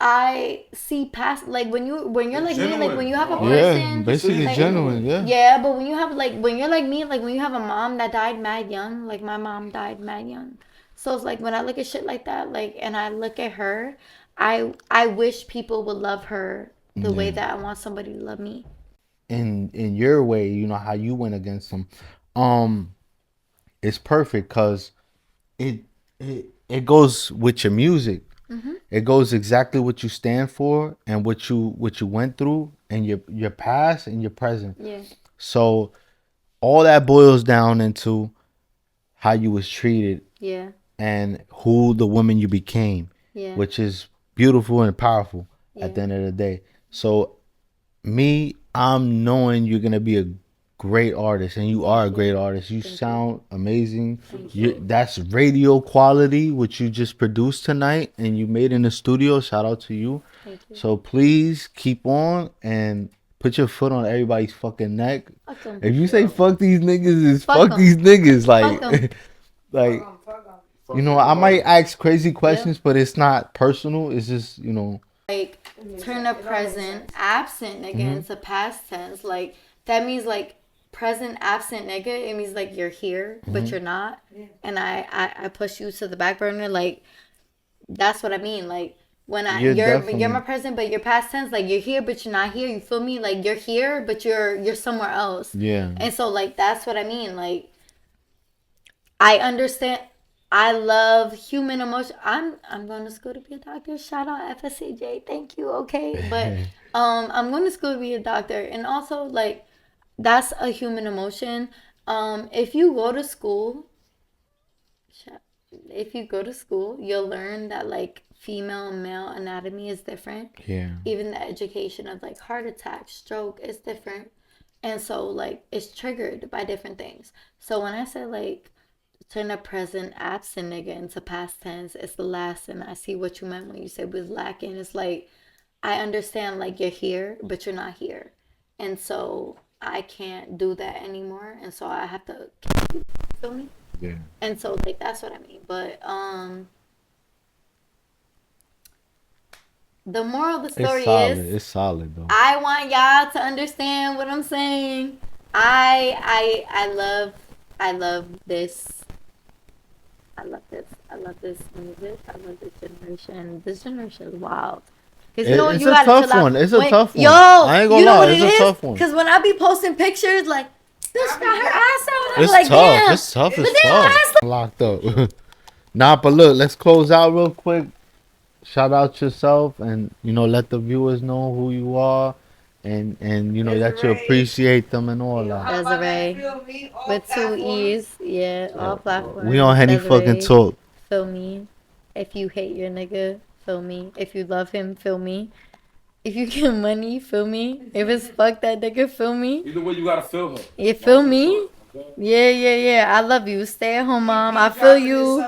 I see past like when you're like me, like when you have a person, basically like, genuine, yeah. But when you have like when you're like me, like when you have a mom that died mad young, like my mom died mad young, so it's like when I look at shit like that, like and I look at her, I wish people would love her the way that I want somebody to love me. In your way, you know how you went against them, it's perfect because it goes with your music. It goes exactly what you stand for and what you went through and your past and your present. Yeah. So all that boils down into how you was treated. Yeah. And who the woman you became. Yeah. Which is beautiful and powerful at the end of the day. So I'm knowing you're gonna be a great artist, and you are a great artist. You sound amazing. That's radio quality, which you just produced tonight, and you made in the studio. Shout out to you. Thank you. So please keep on and put your foot on everybody's fucking neck. If you say fuck these niggas, it's fuck these niggas. Like, like. You know, I might ask crazy questions, but it's not personal. It's just, you know. Like, turn a present absent nigga into past tense. Like, that means, like, present absent nigga. It means, like, you're here, but you're not. And I push you to the back burner. Like, that's what I mean. Like, When You're you're definitely- my present, but you're past tense. Like you're here, but you're not here. You feel me? Like you're here, but you're somewhere else. Yeah. And so like that's what I mean. Like I understand. I love human emotion. I'm going to school to be a doctor. Shout out FSCJ. Thank you. Okay, but I'm going to school to be a doctor, and also like that's a human emotion. If you go to school, you'll learn that like female and male anatomy is different. Yeah. Even the education of like heart attack, stroke is different. And so like it's triggered by different things. So when I say like turn a present absent nigga into past tense, it's the last, and I see what you meant when you said was lacking. It's like I understand like you're here, but you're not here. And so I can't do that anymore. And so I have to feel me? Yeah. And so like that's what I mean. But the moral of the story is It's solid though. I want y'all to understand what I'm saying. I love this. I love this music. I love this generation. This generation is wild. Cause you know what, It's you a gotta tough chill out. one. It's a tough one. Yo, I ain't gonna you know lie, what it's it a is? tough one. Cause when I be posting pictures, like this got her ass out. I'm It's like, tough. damn. It's tough. But It's then tough. last Locked up. Nah, but look, let's close out real quick. Shout out yourself, and let the viewers know who you are, and that you Dezeriee. appreciate them and all that. How about that? Dezeriee. Feel me? All with 2 platforms. E's, yeah, all platforms. We on Henny fucking Dezeriee. talk. Feel me? If you hate your nigga, feel me? If you love him, feel me? If you get money, feel me? If it's fuck that nigga, feel me? Either way, you gotta feel her. You feel me? Yeah. I love you. Stay at home, mom. I feel you.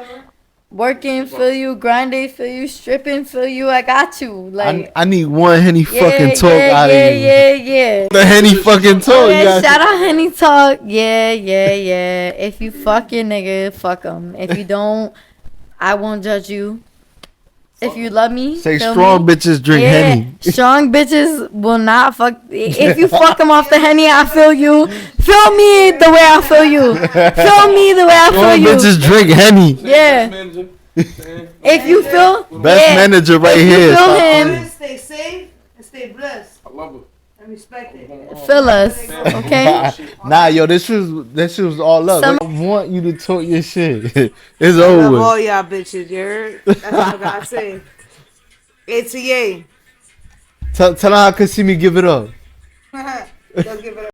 Working, feel you. Grinding, feel you. Stripping, feel you. I got you. Like, I need one Henny fucking talk out of you. Yeah. The Henny fucking talk. Yeah, you guys. shout out Henny Talk. Yeah. If you fuck your nigga, fuck him. If you don't, I won't judge you. If you love me, Say feel strong me? bitches drink Yeah, Henny. strong bitches will not fuck. If you fuck them off the Henny, I feel you. Feel me the way I feel you. Feel me the way I feel Strong you. bitches drink Henny. Yeah. If you feel Best manager right if here. you feel Stop him, playing. Stay safe and stay blessed. I love her. And respect it. feel us, okay? Nah, yo, this was all up. Some- I want you to talk your shit. It's I love over. all y'all bitches, you heard? That's all I gotta say. ATA. Tell her how Kasimi give it up. Don't give it up.